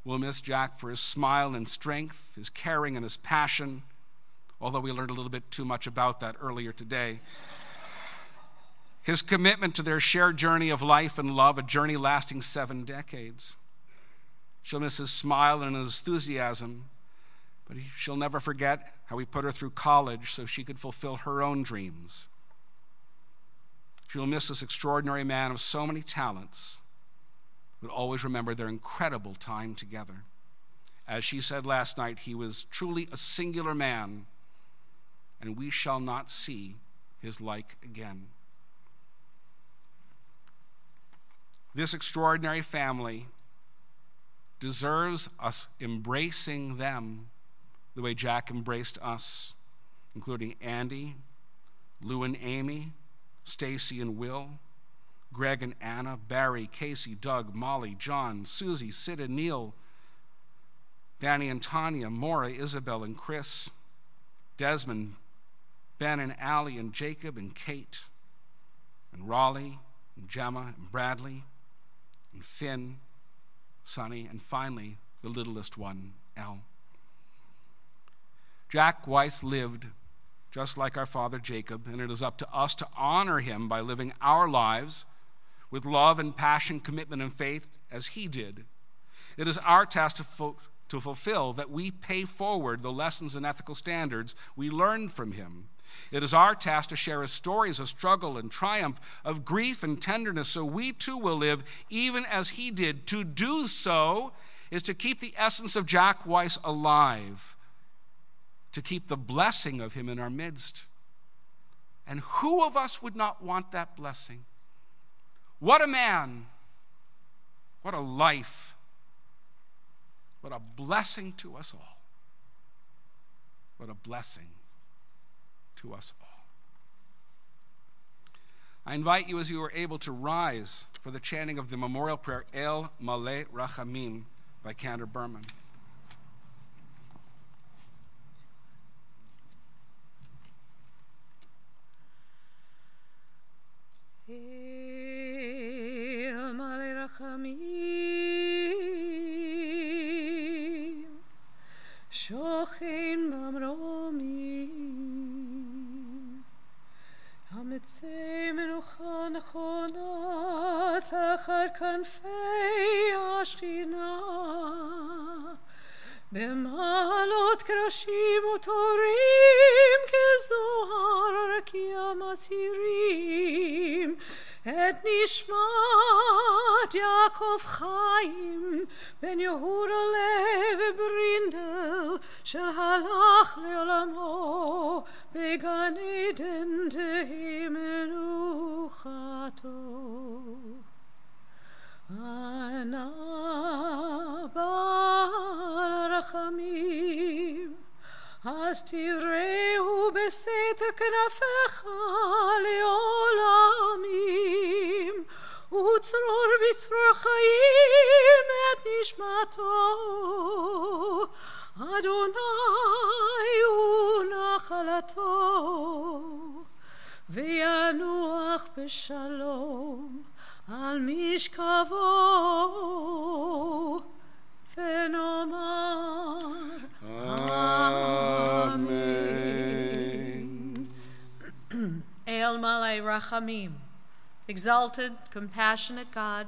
will miss Jack for his smile and strength, his caring and his passion, although we learned a little bit too much about that earlier today. his commitment to their shared journey of life and love, a journey lasting 7 decades. She'll miss his smile and his enthusiasm, but she'll never forget how he put her through college so she could fulfill her own dreams. She'll miss this extraordinary man of so many talents, but always remember their incredible time together. As she said last night, he was truly a singular man, and we shall not see his like again. This extraordinary family deserves us embracing them the way Jack embraced us, including Andy, Lou and Amy, Stacy and Will, Greg and Anna, Barry, Casey, Doug, Molly, John, Susie, Sid and Neil, Danny and Tanya, Maura, Isabel and Chris, Desmond, Ben and Allie and Jacob and Kate, and Raleigh and Gemma and Bradley and Finn, Sonny, and finally the littlest one, Elle. Jack Weiss lived just like our father Jacob, and it is up to us to honor him by living our lives with love and passion, commitment and faith as he did. It is our task to fulfill that we pay forward the lessons and ethical standards we learned from him. It is our task to share his stories of struggle and triumph, of grief and tenderness, so we too will live even as he did. To do so is to keep the essence of Jack Weiss alive, to keep the blessing of him in our midst. And who of us would not want that blessing? What a man, what a life, what a blessing to us all. What a blessing to us all. I invite you, as you are able, to rise for the chanting of the memorial prayer, El Maleh Rachamim, by Cantor Berman. El Maleh Rachamim, Shochen Bamromim, Hamitzei Menucha Nechona Tachar Kanfei Ashchina, B'malot krashim utorim kezohar rakia masirim et nishmat Yaakov Chaim ben Yehuda Levi Brindel shel halach leolamo began Eden tehi menuchato. Ana Baal Rachamim, as tirehu beseter knafecha leolamim, utzror bitzror chayim et nishmato, Adonai unachalato, v'yanuach b'shalom, Al mishkavo v'nomar Amen. El Maleh Rachamim, exalted, compassionate God,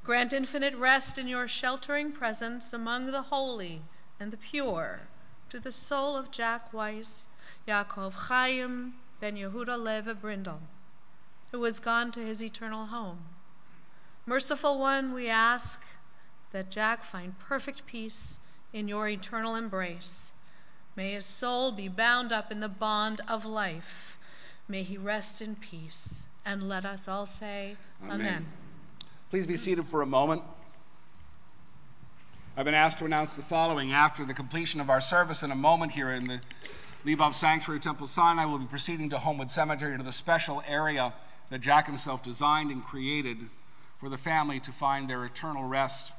grant infinite rest in your sheltering presence among the holy and the pure to the soul of Jack Weiss, Yaakov Chaim ben Yehuda Levi Brindel, who has gone to his eternal home. Merciful One, we ask that Jack find perfect peace in your eternal embrace. May his soul be bound up in the bond of life. May he rest in peace. And let us all say, Amen. Please be seated for a moment. I've been asked to announce the following. After the completion of our service in a moment here in the Leibov Sanctuary Temple Sinai, we'll be proceeding to Homewood Cemetery, to the special area that Jack himself designed and created for the family to find their eternal rest.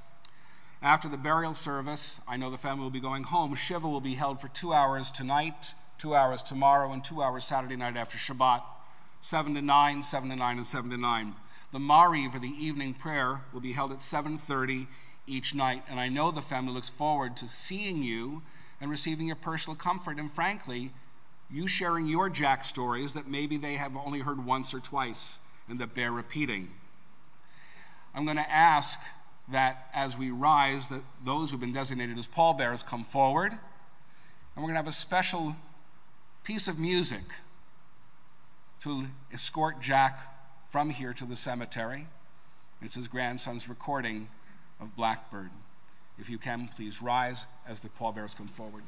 After the burial service, I know the family will be going home. Shiva will be held for 2 hours tonight, 2 hours tomorrow, and 2 hours Saturday night after Shabbat, 7 to 9, 7 to 9, and 7 to 9. The Mariv, or the evening prayer, will be held at 7:30 each night, and I know the family looks forward to seeing you and receiving your personal comfort, and frankly, you sharing your Jack stories that maybe they have only heard once or twice. and that bear repeating. I'm going to ask that as we rise, that those who've been designated as pallbearers come forward, and we're going to have a special piece of music to escort Jack from here to the cemetery. It's his grandson's recording of Blackbird. If you can, please rise as the pallbearers come forward.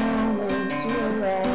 Moment to arrive.